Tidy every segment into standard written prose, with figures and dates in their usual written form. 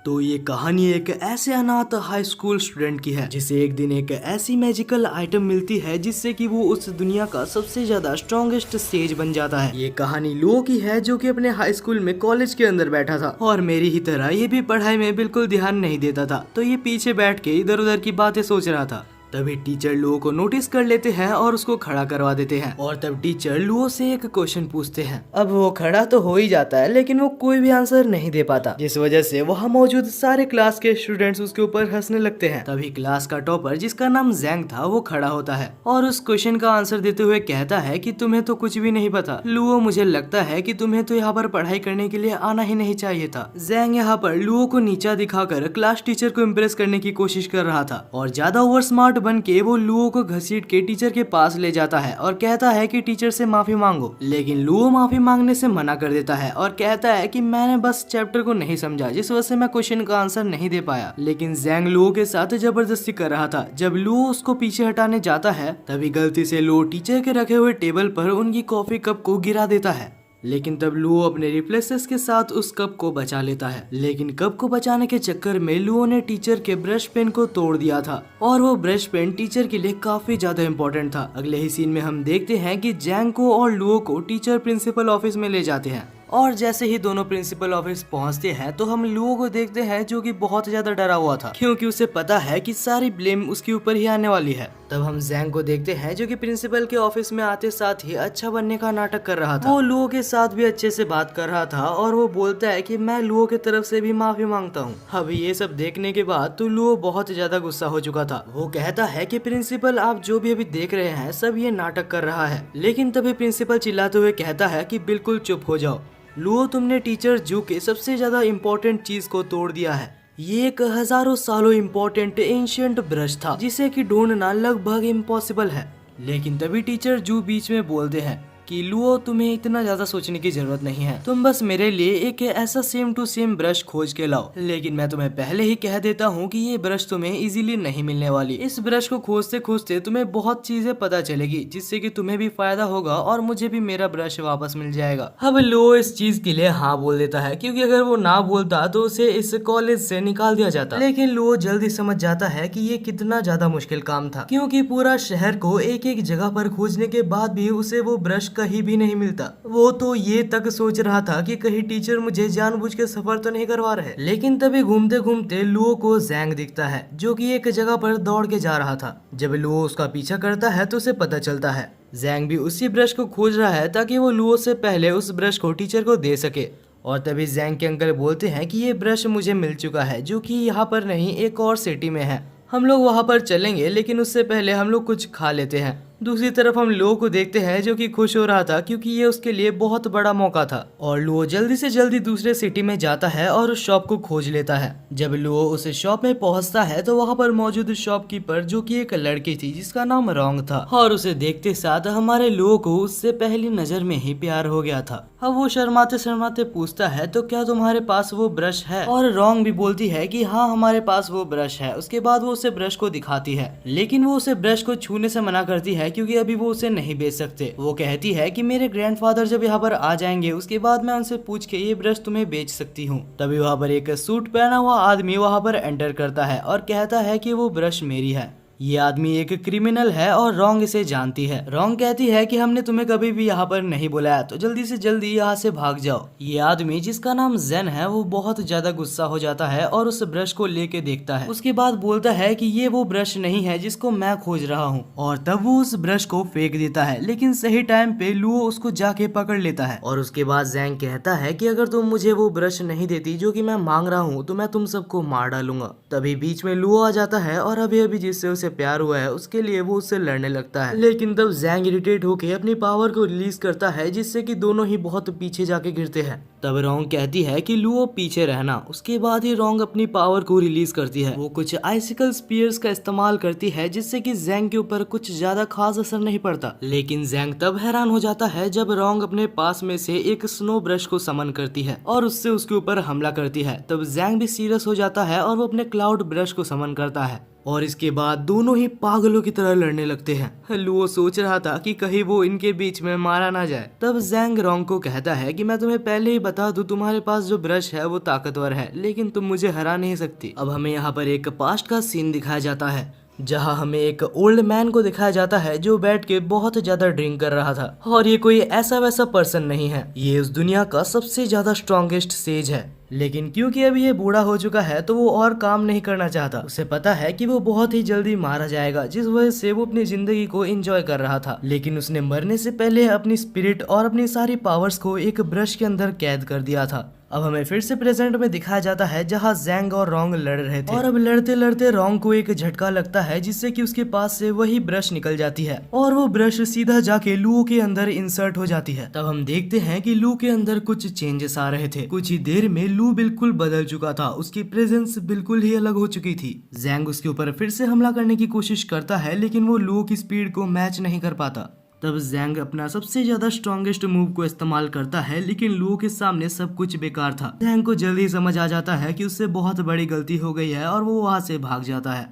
तो ये कहानी एक ऐसे अनाथ हाई स्कूल स्टूडेंट की है जिसे एक दिन एक ऐसी मैजिकल आइटम मिलती है जिससे कि वो उस दुनिया का सबसे ज्यादा स्ट्रॉन्गेस्ट सेज बन जाता है। ये कहानी लुओ की है जो कि अपने हाई स्कूल में कॉलेज के अंदर बैठा था और मेरी ही तरह ये भी पढ़ाई में बिल्कुल ध्यान नहीं देता था। तो ये पीछे बैठ के इधर उधर की बातें सोच रहा था। तभी टीचर लुओ को नोटिस कर लेते हैं और उसको खड़ा करवा देते हैं और तब टीचर लुओ से एक क्वेश्चन पूछते हैं। अब वो खड़ा तो हो ही जाता है लेकिन वो कोई भी आंसर नहीं दे पाता, जिस वजह से वहाँ मौजूद सारे क्लास के स्टूडेंट्स उसके ऊपर हंसने लगते हैं। तभी क्लास का टॉपर जिसका नाम जैंग था वो खड़ा होता है और उस क्वेश्चन का आंसर देते हुए कहता है कि तुम्हें तो कुछ भी नहीं पता लुओ, मुझे लगता है कि तुम्हें तो यहाँ पर पढ़ाई करने के लिए आना ही नहीं चाहिए था। जैंग यहाँ पर लुओ को नीचा दिखाकर क्लास टीचर को इम्प्रेस करने की कोशिश कर रहा था और ज्यादा ओवर स्मार्ट बन के वो लुओ को घसीट के टीचर के पास ले जाता है और कहता है कि टीचर से माफी मांगो। लेकिन लुओ माफी मांगने से मना कर देता है और कहता है कि मैंने बस चैप्टर को नहीं समझा, जिस वजह से मैं क्वेश्चन का आंसर नहीं दे पाया। लेकिन जैंग लुओ के साथ जबरदस्ती कर रहा था। जब लुओ उसको पीछे हटाने जाता है तभी गलती से लुओ टीचर के रखे हुए टेबल पर उनकी कॉफी कप को गिरा देता है। लेकिन तब लुओ अपने रिफ्लेक्सेस के साथ उस कप को बचा लेता है। लेकिन कप को बचाने के चक्कर में लुओ ने टीचर के ब्रश पेन को तोड़ दिया था और वो ब्रश पेन टीचर के लिए काफी ज्यादा इम्पोर्टेंट था। अगले ही सीन में हम देखते हैं कि जैंग को और लुओ को टीचर प्रिंसिपल ऑफिस में ले जाते हैं और जैसे ही दोनों प्रिंसिपल ऑफिस पहुंचते हैं तो हम लुओ को देखते हैं जो कि बहुत ज्यादा डरा हुआ था क्योंकि उसे पता है कि सारी ब्लेम उसके ऊपर ही आने वाली है। तब हम जैंग को देखते हैं जो कि प्रिंसिपल के ऑफिस में आते साथ ही अच्छा बनने का नाटक कर रहा था। वो लुओ के साथ भी अच्छे से बात कर रहा था और वो बोलता है कि मैं लुओ की तरफ से भी माफी मांगता हूँ। अभी ये सब देखने के बाद तो लुओ बहुत ज्यादा गुस्सा हो चुका था। वो कहता है कि प्रिंसिपल आप जो भी अभी देख रहे हैं सब ये नाटक कर रहा है। लेकिन तभी प्रिंसिपल चिल्लाते हुए कहता है कि बिल्कुल चुप हो जाओ लुओ, तुमने टीचर जू के सबसे ज्यादा इम्पोर्टेंट चीज को तोड़ दिया है। ये एक हजारों सालों इम्पोर्टेंट एंशिएंट ब्रश था जिसे कि ढूंढना लगभग इम्पॉसिबल है। लेकिन तभी टीचर जू बीच में बोलते हैं कि लुओ, तुम्हें इतना ज्यादा सोचने की जरूरत नहीं है, तुम बस मेरे लिए एक ऐसा सेम टू सेम ब्रश खोज के लाओ। लेकिन मैं तुम्हें पहले ही कह देता हूँ कि ये ब्रश तुम्हें इजीली नहीं मिलने वाली। इस ब्रश को खोजते खोजते तुम्हें बहुत चीजें पता चलेगी जिससे कि तुम्हें भी फायदा होगा और मुझे भी मेरा ब्रश वापस मिल जाएगा। अब लुओ इस चीज के लिए हाँ बोल देता है क्योंकि अगर वो ना बोलता तो उसे इस कॉलेज से निकाल दिया जाता। लेकिन लुओ जल्दी समझ जाता है कि ये कितना ज्यादा मुश्किल काम था क्योंकि पूरा शहर को एक एक जगह पर खोजने के बाद भी उसे वो ब्रश कहीं भी नहीं मिलता। वो तो ये तक सोच रहा था कि कहीं टीचर मुझे जानबूझ के सफर तो नहीं करवा रहे। लेकिन तभी घूमते घूमते लुओ को जैंग दिखता है जो कि एक जगह पर दौड़ के जा रहा था। जब लुओ उसका पीछा करता है तो उसे पता चलता है जैंग भी उसी ब्रश को खोज रहा है ताकि वो लुओ से पहले उस ब्रश को टीचर को दे सके। और तभी जैंग के अंकल बोलते हैं कि ये ब्रश मुझे मिल चुका है जो कि यहाँ पर नहीं एक और सिटी में है, हम लोग वहाँ पर चलेंगे लेकिन उससे पहले हम लोग कुछ खा लेते हैं। दूसरी तरफ हम लुओ को देखते हैं जो कि खुश हो रहा था क्योंकि ये उसके लिए बहुत बड़ा मौका था और लुओ जल्दी से जल्दी दूसरे सिटी में जाता है और उस शॉप को खोज लेता है। जब लुओ उस शॉप में पहुंचता है तो वहाँ पर मौजूद शॉपकीपर जो कि एक लड़की थी जिसका नाम रोंग था और उसे देखते साथ हमारे लुओ को उससे पहली नजर में ही प्यार हो गया था। अब वो शर्माते शर्माते पूछता है तो क्या तुम्हारे पास वो ब्रश है, और रोंग भी बोलती है कि हाँ हमारे पास वो ब्रश है। उसके बाद वो उसे ब्रश को दिखाती है लेकिन वो उसे ब्रश को छूने से मना करती है क्योंकि अभी वो उसे नहीं बेच सकते। वो कहती है कि मेरे ग्रैंडफादर जब यहाँ पर आ जाएंगे उसके बाद मैं उनसे पूछ के ये ब्रश तुम्हें बेच सकती हूँ। तभी वहाँ पर एक सूट पहना हुआ आदमी वहाँ पर एंटर करता है और कहता है कि वो ब्रश मेरी है। ये आदमी एक क्रिमिनल है और रोंग इसे जानती है। रोंग कहती है कि हमने तुम्हें कभी भी यहाँ पर नहीं बुलाया तो जल्दी से जल्दी यहाँ से भाग जाओ। ये आदमी जिसका नाम जेन है वो बहुत ज्यादा गुस्सा हो जाता है और उस ब्रश को लेके देखता है। उसके बाद बोलता है कि ये वो ब्रश नहीं है जिसको मैं खोज रहा हूँ और तब वो उस ब्रश को फेंक देता है। लेकिन सही टाइम पे लुओ उसको जाके पकड़ लेता है और उसके बाद जैंग कहता है कि अगर तुम मुझे वो ब्रश नहीं देती जो कि मैं मांग रहा हूँ तो मैं तुम सबको मार डालूंगा। तभी बीच में लुओ आ जाता है और अभी अभी जिससे उसे प्यार हुआ है उसके लिए वो उससे लड़ने लगता है। लेकिन तब जैंग इरिटेट होकर अपनी पावर को रिलीज करता है जिससे कि दोनों ही बहुत पीछे जाके गिरते हैं। तब रोंग कहती है कि लुओ पीछे रहना। उसके बाद ही रोंग अपनी पावर को रिलीज करती है। वो कुछ आइसिकल स्पीयर्स का इस्तेमाल करती है जिससे कि जैंग के ऊपर कुछ ज्यादा खास असर नहीं पड़ता। लेकिन जैंग तब हैरान हो जाता है जब रोंग अपने पास में से एक स्नो ब्रश को समन करती है और उससे उसके ऊपर हमला करती है। तब जैंग भी सीरियस हो जाता है और वो अपने क्लाउड ब्रश को समन करता है और इसके बाद दोनों ही पागलों की तरह लड़ने लगते हैं। लुओ सोच रहा था कि कहीं वो इनके बीच में मारा ना जाए। तब जैंग रोंग को कहता है कि मैं तुम्हें पहले ही बता दूं, तुम्हारे पास जो ब्रश है वो ताकतवर है, लेकिन तुम मुझे हरा नहीं सकती। अब हमें यहाँ पर एक पास्ट का सीन दिखाया जाता है जहाँ हमें एक ओल्ड मैन को दिखाया जाता है जो बैठ के बहुत ज्यादा ड्रिंक कर रहा था। और ये कोई ऐसा वैसा पर्सन नहीं है, ये उस दुनिया का सबसे ज्यादा स्ट्रॉन्गेस्ट सेज है। लेकिन क्योंकि अभी ये बूढ़ा हो चुका है तो वो और काम नहीं करना चाहता। उसे पता है कि वो बहुत ही जल्दी मारा जाएगा, जिस वजह से वो अपनी जिंदगी को एंजॉय कर रहा था। लेकिन उसने मरने से पहले अपनी स्पिरिट और अपनी सारी पावर्स को एक ब्रश के अंदर कैद कर दिया था। अब हमें फिर से प्रेजेंट में दिखाया जाता है जहाँ जैंग और रोंग लड़ रहे थे। और अब लड़ते लड़ते रोंग को एक झटका लगता है जिससे कि उसके पास से वही ब्रश निकल जाती है और वो ब्रश सीधा जाके लू के अंदर इंसर्ट हो जाती है। तब हम देखते हैं कि लू के अंदर कुछ चेंजेस आ रहे थे। कुछ ही देर में लू बिल्कुल बदल चुका था, उसकी प्रेजेंस बिल्कुल ही अलग हो चुकी थी। जैंग उसके ऊपर फिर से हमला करने की कोशिश करता है लेकिन वो लू की स्पीड को मैच नहीं कर पाता। तब जैंग अपना सबसे ज्यादा स्ट्रॉन्गेस्ट मूव को इस्तेमाल करता है लेकिन लू के सामने सब कुछ बेकार था। जैंग को जल्दी समझ आ जाता है कि उससे बहुत बड़ी गलती हो गई है और वो वहां से भाग जाता है।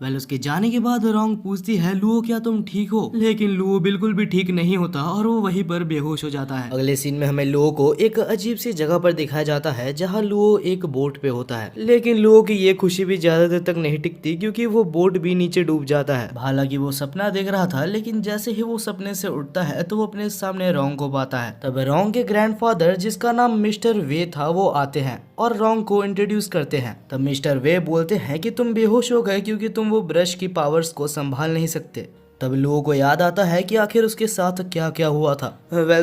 उसके जाने के बाद रोंग पूछती है, लुओ क्या तुम ठीक हो? लेकिन लुओ बिल्कुल भी ठीक नहीं होता और वो वहीं पर बेहोश हो जाता है। अगले सीन में हमें लुओ को एक अजीब सी जगह पर दिखाया जाता है जहाँ लुओ एक बोट पे होता है। लेकिन लुओ की ये खुशी भी ज्यादा देर तक नहीं टिकती क्योंकि वो बोट भी नीचे डूब जाता है। हालांकि वो सपना देख रहा था लेकिन जैसे ही वो सपने से उठता है तो वो अपने सामने रोंग को पाता है। तब रोंग के ग्रैंडफादर जिसका नाम मिस्टर वे था वो आते हैं और रोंग को इंट्रोड्यूस करते हैं। तब मिस्टर वे बोलते हैं कि तुम बेहोश हो गए क्योंकि तुम वो ब्रश की पावर्स को संभाल नहीं सकते। तब लुओ को याद आता है कि आखिर उसके साथ क्या क्या हुआ था।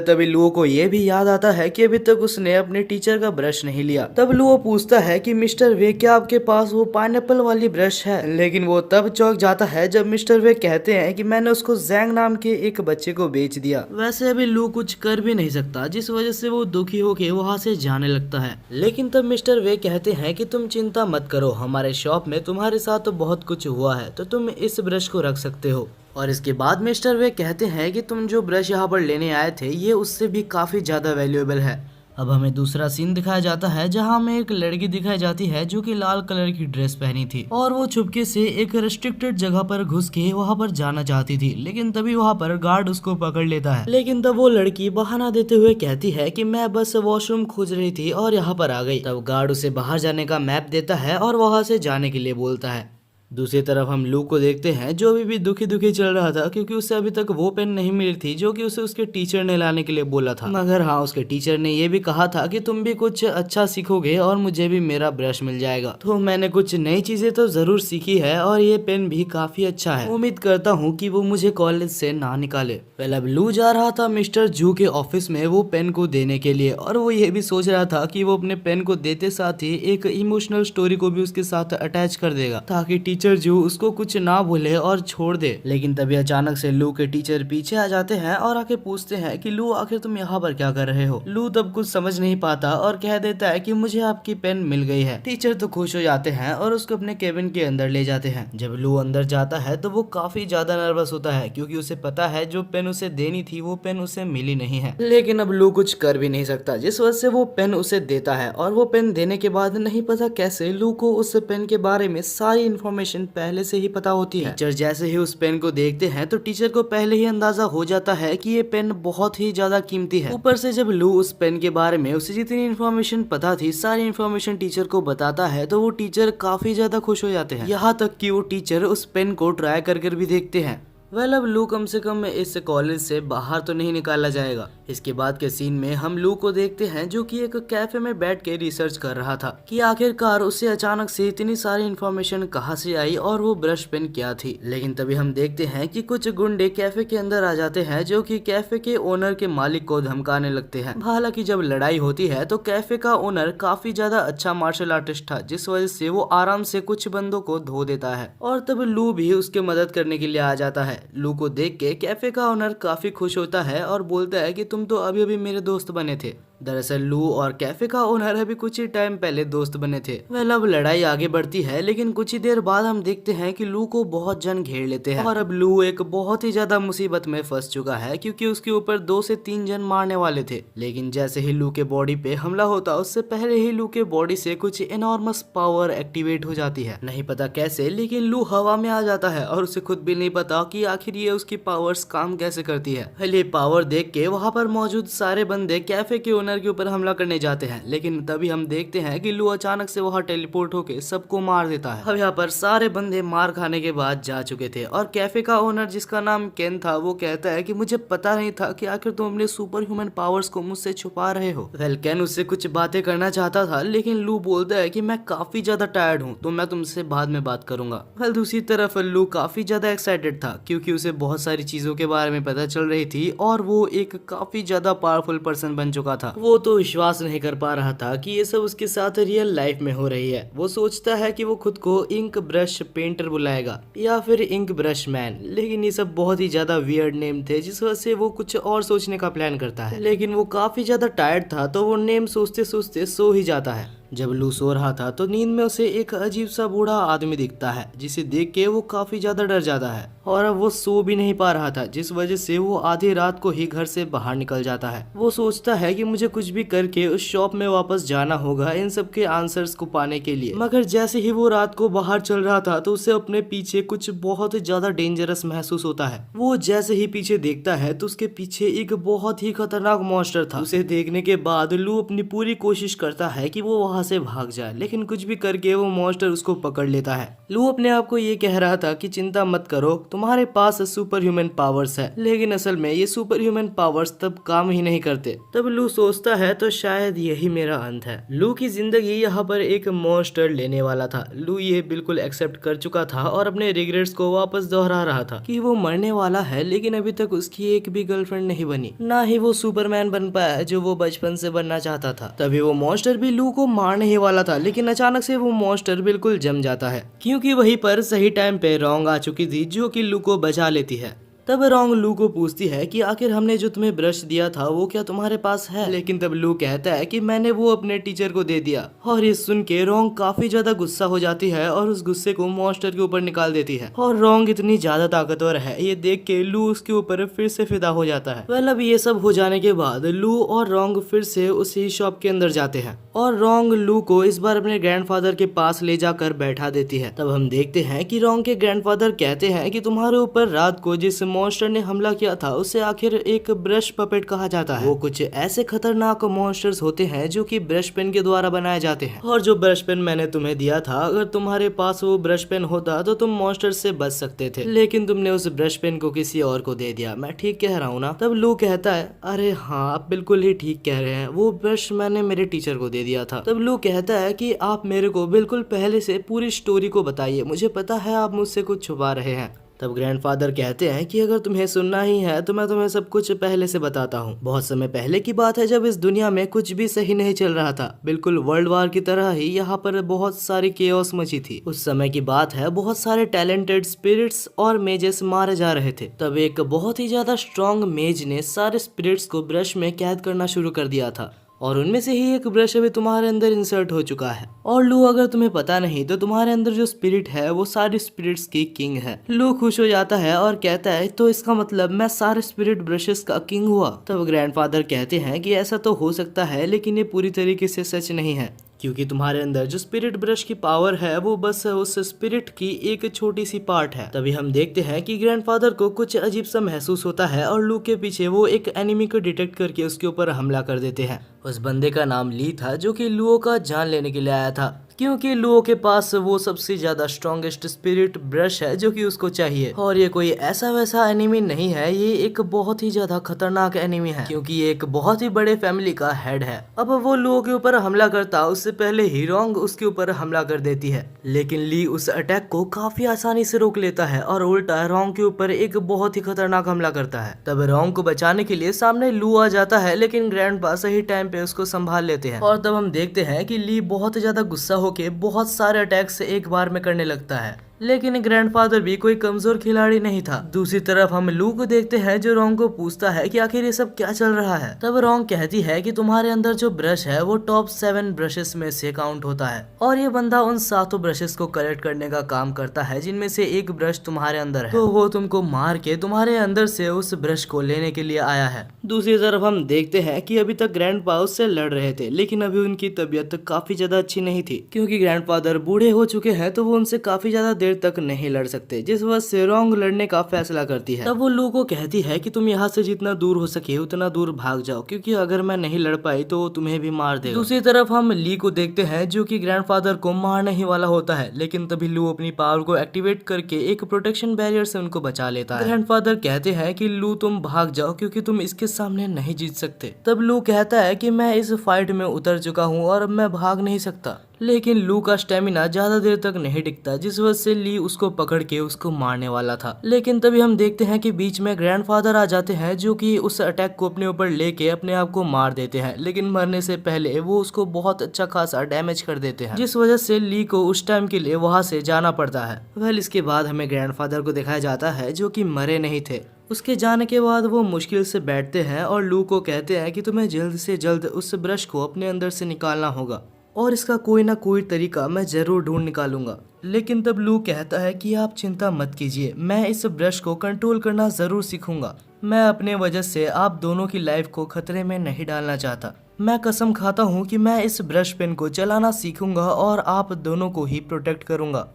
तभी लुओ को ये भी याद आता है कि अभी तक उसने अपने टीचर का ब्रश नहीं लिया। तब लुओ पूछता है कि मिस्टर वे क्या आपके पास वो पाइनएप्पल वाली ब्रश है? लेकिन वो तब चौंक जाता है जब मिस्टर वे कहते हैं कि मैंने उसको जैंग नाम के एक बच्चे को बेच दिया। वैसे अभी लुओ कुछ कर भी नहीं सकता जिस वजह से वो दुखी होके वहाँ से जाने लगता है। लेकिन तब मिस्टर वे कहते हैं कि तुम चिंता मत करो, हमारे शॉप में तुम्हारे साथ तो बहुत कुछ हुआ है तो तुम इस ब्रश को रख सकते हो। और इसके बाद मिस्टर वे कहते हैं कि तुम जो ब्रश यहाँ पर लेने आए थे ये उससे भी काफी ज्यादा वैल्यूएबल है। अब हमें दूसरा सीन दिखाया जाता है जहाँ हमें एक लड़की दिखाई जाती है जो कि लाल कलर की ड्रेस पहनी थी और वो चुपके से एक रेस्ट्रिक्टेड जगह पर घुस के वहाँ पर जाना चाहती थी। लेकिन तभी वहाँ पर गार्ड उसको पकड़ लेता है। लेकिन तब वो लड़की बहाना देते हुए कहती है कि मैं बस वॉशरूम खोज रही थी और यहाँ पर आ गई। तब गार्ड उसे बाहर जाने का मैप देता है और वहाँ से जाने के लिए बोलता है। दूसरी तरफ हम लू को देखते हैं जो अभी भी दुखी दुखी चल रहा था क्योंकि उसे अभी तक वो पेन नहीं मिली थी जो कि उसे उसके टीचर ने लाने के लिए बोला था। मगर हाँ, उसके टीचर ने ये भी कहा था कि तुम भी कुछ अच्छा सीखोगे और मुझे भी मेरा ब्रश मिल जाएगा। तो मैंने कुछ नई चीजें तो जरूर सीखी है और ये पेन भी काफी अच्छा है। उम्मीद करता हूँ कि वो मुझे कॉलेज से ना निकाले। पहले अब लू जा रहा था मिस्टर जू के ऑफिस में वो पेन को देने के लिए और वो ये भी सोच रहा था कि वो अपने पेन को देते साथ ही एक इमोशनल स्टोरी को भी उसके साथ अटैच कर देगा ताकि टीचर जो उसको कुछ ना बोले और छोड़ दे। लेकिन तभी अचानक से लू के टीचर पीछे आ जाते हैं और आके पूछते हैं कि लू आखिर तुम यहाँ पर क्या कर रहे हो? लू तब कुछ समझ नहीं पाता और कह देता है कि मुझे आपकी पेन मिल गई है। टीचर तो खुश हो जाते हैं और उसको अपने केबिन के अंदर ले जाते हैं। जब लू अंदर जाता है तो वो काफी ज्यादा नर्वस होता है क्योंकि उसे पता है जो पेन उसे देनी थी वो पेन उसे मिली नहीं है। लेकिन अब लू कुछ कर भी नहीं सकता जिस वजह से वो पेन उसे देता है और वो पेन देने के बाद नहीं पता कैसे लू को उस पेन के बारे में सारी इन्फॉर्मेशन पहले से ही पता होती है। टीचर जैसे ही उस पेन को देखते हैं तो टीचर को पहले ही अंदाजा हो जाता है कि ये पेन बहुत ही ज्यादा कीमती है। ऊपर से जब लू उस पेन के बारे में उसे जितनी इन्फॉर्मेशन पता थी सारी इन्फॉर्मेशन टीचर को बताता है तो वो टीचर काफी ज्यादा खुश हो जाते हैं। यहाँ तक कि वो टीचर उस पेन को ट्राई कर भी देखते हैं। अब लू कम से कम इस कॉलेज से बाहर तो नहीं निकाला जाएगा। इसके बाद के सीन में हम लू को देखते हैं जो कि एक कैफे में बैठ के रिसर्च कर रहा था कि आखिरकार उसे अचानक से इतनी सारी इन्फॉर्मेशन कहाँ से आई और वो ब्रश पेन क्या थी। लेकिन तभी हम देखते हैं कि कुछ गुंडे कैफे के अंदर आ जाते हैं जो कि कैफे के ओनर के मालिक को धमकाने लगते हैं। हालांकि जब लड़ाई होती है तो कैफे का ओनर काफी ज्यादा अच्छा मार्शल आर्टिस्ट था जिस वजह से वो आराम से कुछ बंदों को धो देता है और तब लू भी उसके मदद करने के लिए आ जाता है। लू को देख के कैफे का ओनर काफी खुश होता है और बोलता है कि तुम तो अभी अभी मेरे दोस्त बने थे दरअसल लू और कैफे का ओनर अभी कुछ ही टाइम पहले दोस्त बने थे। वह अब लड़ाई आगे बढ़ती है, लेकिन कुछ ही देर बाद हम देखते हैं कि लू को बहुत जन घेर लेते हैं और अब लू एक बहुत ही ज्यादा मुसीबत में फंस चुका है, क्योंकि उसके ऊपर 2 से 3 जन मारने वाले थे। लेकिन जैसे ही लू के बॉडी पे हमला होता उससे पहले ही लू के बॉडी से कुछ एनॉर्मस पावर एक्टिवेट हो जाती है। नहीं पता कैसे, लेकिन लू हवा में आ जाता है और उसे खुद भी नहीं पता कि आखिर ये उसकी पावर्स काम कैसे करती है। ये पावर देख के वहाँ पर मौजूद सारे बंदे कैफे के ओनर के ऊपर हमला करने जाते हैं, लेकिन तभी हम देखते हैं कि लू अचानक से वहाँ टेलीपोर्ट होके सबको मार देता है। अब यहाँ पर सारे बंदे मार खाने के बाद जा चुके थे और कैफे का ओनर जिसका नाम केन था वो कहता है कि मुझे पता नहीं था कि आखिर तुम अपने सुपर ह्यूमन पावर्स को मुझसे छुपा रहे हो। वेल केन उससे कुछ बातें करना चाहता था, लेकिन लू बोलता है कि मैं काफी ज्यादा टायर्ड हूँ तो मैं तुमसे बाद में बात करूंगा। वेल दूसरी तरफ लू काफी ज्यादा एक्साइटेड था, क्योंकि उसे बहुत सारी चीजों के बारे में पता चल रही थी और वो एक काफी ज्यादा पावरफुल पर्सन बन चुका था। वो तो विश्वास नहीं कर पा रहा था कि ये सब उसके साथ रियल लाइफ में हो रही है। वो सोचता है कि वो खुद को इंक ब्रश पेंटर बुलाएगा या फिर इंक ब्रश मैन, लेकिन ये सब बहुत ही ज्यादा वियर्ड नेम थे, जिस वजह से वो कुछ और सोचने का प्लान करता है। लेकिन वो काफी ज्यादा टायर्ड था तो वो नेम सोचते सोचते सो ही जाता है। जब लू सो रहा था तो नींद में उसे एक अजीब सा बूढ़ा आदमी दिखता है, जिसे देख के वो काफी ज्यादा डर जाता है और अब वो सो भी नहीं पा रहा था, जिस वजह से वो आधी रात को ही घर से बाहर निकल जाता है। वो सोचता है कि मुझे कुछ भी करके उस शॉप में वापस जाना होगा इन सब के आंसर्स को पाने के लिए। मगर जैसे ही वो रात को बाहर चल रहा था तो उसे अपने पीछे कुछ बहुत ज्यादा डेंजरस महसूस होता है। वो जैसे ही पीछे देखता है तो उसके पीछे एक बहुत ही खतरनाक मॉन्स्टर था। उसे देखने के बाद लू अपनी पूरी कोशिश करता है कि वो वहाँ से भाग जाए, लेकिन कुछ भी करके वो मॉन्स्टर उसको पकड़ लेता है। लू अपने आप को ये कह रहा था कि चिंता मत करो, तुम्हारे पास सुपर ह्यूमन पावर्स है, लेकिन असल में ये सुपर ह्यूमन पावर्स तब काम ही नहीं करते। तब लू सोचता है तो शायद यही मेरा अंत है। लू की जिंदगी यहाँ पर एक मॉन्स्टर लेने वाला था। लू ये बिल्कुल एक्सेप्ट कर चुका था और अपने रिग्रेट्स को वापस दोहरा रहा था कि वो मरने वाला है, लेकिन अभी तक उसकी एक भी गर्लफ्रेंड नहीं बनी, ना ही वो सुपरमैन बन पाया जो वो बचपन से बनना चाहता था। तभी वो मॉन्स्टर भी लू को मारने ही वाला था, लेकिन अचानक से वो मॉन्स्टर बिल्कुल जम जाता है, क्योंकि वहीं पर सही टाइम पे रोंग आ चुकी थी जो कि लू को बचा लेती है। तब रोंग लू को पूछती है कि आखिर हमने जो तुम्हें ब्रश दिया था वो क्या तुम्हारे पास है, लेकिन तब लू कहता है कि मैंने वो अपने टीचर को दे दिया। और ये सुन के रोंग काफी ज्यादा गुस्सा हो जाती है और उस गुस्से को मॉन्स्टर के ऊपर निकाल देती है। और रोंग इतनी ज्यादा ताकतवर है ये देख के लू उसके ऊपर फिर से फिदा हो जाता है। वेल अब ये सब हो जाने के बाद लू और रोंग फिर से उसी शॉप के अंदर जाते हैं और रोंग लू को इस बार अपने ग्रैंडफादर के पास ले जाकर बैठा देती है। तब हम देखते हैं कि रोंग के ग्रैंडफादर कहते हैं कि तुम्हारे ऊपर रात को जिस मॉन्स्टर ने हमला किया था उसे आखिर एक ब्रश पपेट कहा जाता है। वो कुछ ऐसे खतरनाक मॉन्स्टर्स होते हैं जो कि ब्रश पेन के द्वारा बनाए जाते हैं, और जो ब्रश पेन मैंने तुम्हें दिया था, अगर तुम्हारे पास वो ब्रश पेन होता तो तुम मॉन्स्टर से बच सकते थे, लेकिन तुमने उस ब्रश पेन को किसी और को दे दिया। मैं ठीक कह रहा हूँ ना? तब लू कहता है अरे हाँ आप बिल्कुल ही ठीक कह रहे हैं, वो ब्रश मैंने मेरे टीचर को दे दिया था। तब लू कहता है कि आप मेरे को बिल्कुल पहले से पूरी स्टोरी को बताइए, मुझे पता है आप मुझसे कुछ छुपा रहे हैं। तब ग्रैंडफादर कहते हैं कि अगर तुम्हें सुनना ही है तो मैं तुम्हें सब कुछ पहले से बताता हूँ। बहुत समय पहले की बात है जब इस दुनिया में कुछ भी सही नहीं चल रहा था, बिल्कुल वर्ल्ड वार की तरह ही यहाँ पर बहुत सारी केओस मची थी। उस समय की बात है, बहुत सारे टैलेंटेड स्पिरिट्स और मेजेस मारे जा रहे थे। तब एक बहुत ही ज्यादा स्ट्रॉन्ग मेज ने सारे स्पिरिट्स को ब्रश में कैद करना शुरू कर दिया था, और उनमें से ही एक ब्रश अभी तुम्हारे अंदर इंसर्ट हो चुका है। और लू अगर तुम्हें पता नहीं तो तुम्हारे अंदर जो स्पिरिट है वो सारे स्पिरिट्स की किंग है। लू खुश हो जाता है और कहता है तो इसका मतलब मैं सारे स्पिरिट ब्रशेस का किंग हुआ। तब ग्रैंडफादर कहते हैं कि ऐसा तो हो सकता है, लेकिन ये पूरी तरीके से सच नहीं है, क्योंकि तुम्हारे अंदर जो स्पिरिट ब्रश की पावर है वो बस उस स्पिरिट की एक छोटी सी पार्ट है। तभी हम देखते हैं कि ग्रैंडफादर को कुछ अजीब सा महसूस होता है और लू के पीछे वो एक एनिमी को डिटेक्ट करके उसके ऊपर हमला कर देते हैं। उस बंदे का नाम ली था जो कि लुओ का जान लेने के लिए आया था, क्योंकि लुओ के पास वो सबसे ज्यादा स्ट्रॉन्गेस्ट स्पिरिट ब्रश है जो कि उसको चाहिए। और ये कोई ऐसा वैसा एनिमी नहीं है, ये एक बहुत ही ज्यादा खतरनाक एनिमी है, क्योंकि ये एक बहुत ही बड़े फैमिली का हेड है। अब वो लुओ के ऊपर हमला करता उससे पहले ही रोंग उसके ऊपर हमला कर देती है, लेकिन ली उस अटैक को काफी आसानी से रोक लेता है और उल्टा रोंग के ऊपर एक बहुत ही खतरनाक हमला करता है। तब रोंग को बचाने के लिए सामने लू आ जाता है, लेकिन ग्रैंडपा सही टाइम पे उसको संभाल लेते हैं। और तब हम देखते हैं कि ली बहुत ज्यादा गुस्सा होके बहुत सारे अटैक्स एक बार में करने लगता है। लेकिन ग्रैंडफादर भी कोई कमजोर खिलाड़ी नहीं था। दूसरी तरफ हम लू को देखते हैं जो रोंग को पूछता है कि आखिर ये सब क्या चल रहा है। तब रोंग कहती है कि तुम्हारे अंदर जो ब्रश है वो टॉप 7 ब्रशेस में से काउंट होता है और ये बंदा उन 7 ब्रशेस को कलेक्ट करने का काम करता है जिनमें से एक ब्रश तुम्हारे अंदर है, तो वो तुमको मार के तुम्हारे अंदर से उस ब्रश को लेने के लिए आया है। दूसरी तरफ हम देखते हैं कि अभी तक ग्रैंडपा उससे लड़ रहे थे, लेकिन अभी उनकी तबीयत काफी ज्यादा अच्छी नहीं थी क्योंकि ग्रैंडफादर बूढ़े हो चुके हैं, तो वो उनसे काफी ज्यादा देर तक नहीं लड़ सकते, जिस वजह से रोंग लड़ने का फैसला करती है। तब वो लू को कहती है कि तुम यहाँ से जितना दूर हो सके उतना दूर भाग जाओ, क्योंकि अगर मैं नहीं लड़ पाई तो वो तुम्हें भी मार देगा। दूसरी तरफ हम ली को देखते हैं जो कि ग्रैंडफादर को मारने ही वाला होता है, लेकिन तभी लू अपनी पावर को एक्टिवेट करके एक प्रोटेक्शन बैरियर से उनको बचा लेता है। ग्रैंडफादर कहते हैं कि लू तुम भाग जाओ क्योंकि तुम इसके सामने नहीं जीत सकते। तब लू कहता है कि मैं इस फाइट में उतर चुका हूँ और अब मैं भाग नहीं सकता, लेकिन लू का स्टेमिना ज्यादा देर तक नहीं टिकता, जिस वजह से ली उसको पकड़ के उसको मारने वाला था। लेकिन तभी हम देखते हैं कि बीच में ग्रैंडफादर आ जाते हैं जो कि उस अटैक को अपने ऊपर लेके अपने आप को मार देते हैं, लेकिन मरने से पहले वो उसको बहुत अच्छा खासा डैमेज कर देते हैं, जिस वजह से ली को उस टाइम के लिए वहां से जाना पड़ता है। वेल इसके बाद हमें ग्रैंडफादर को दिखाया जाता है जो कि मरे नहीं थे। उसके जाने के बाद वो मुश्किल से बैठते हैं और लू को कहते हैं कि तुम्हें जल्द से जल्द उस ब्रश को अपने अंदर से निकालना होगा और इसका कोई ना कोई तरीका मैं जरूर ढूंढ निकालूंगा। लेकिन तब लू कहता है कि आप चिंता मत कीजिए, मैं इस ब्रश को कंट्रोल करना जरूर सीखूंगा। मैं अपने वजह से आप दोनों की लाइफ को खतरे में नहीं डालना चाहता। मैं कसम खाता हूँ कि मैं इस ब्रश पेन को चलाना सीखूंगा और आप दोनों को ही प्रोटेक्ट करूंगा।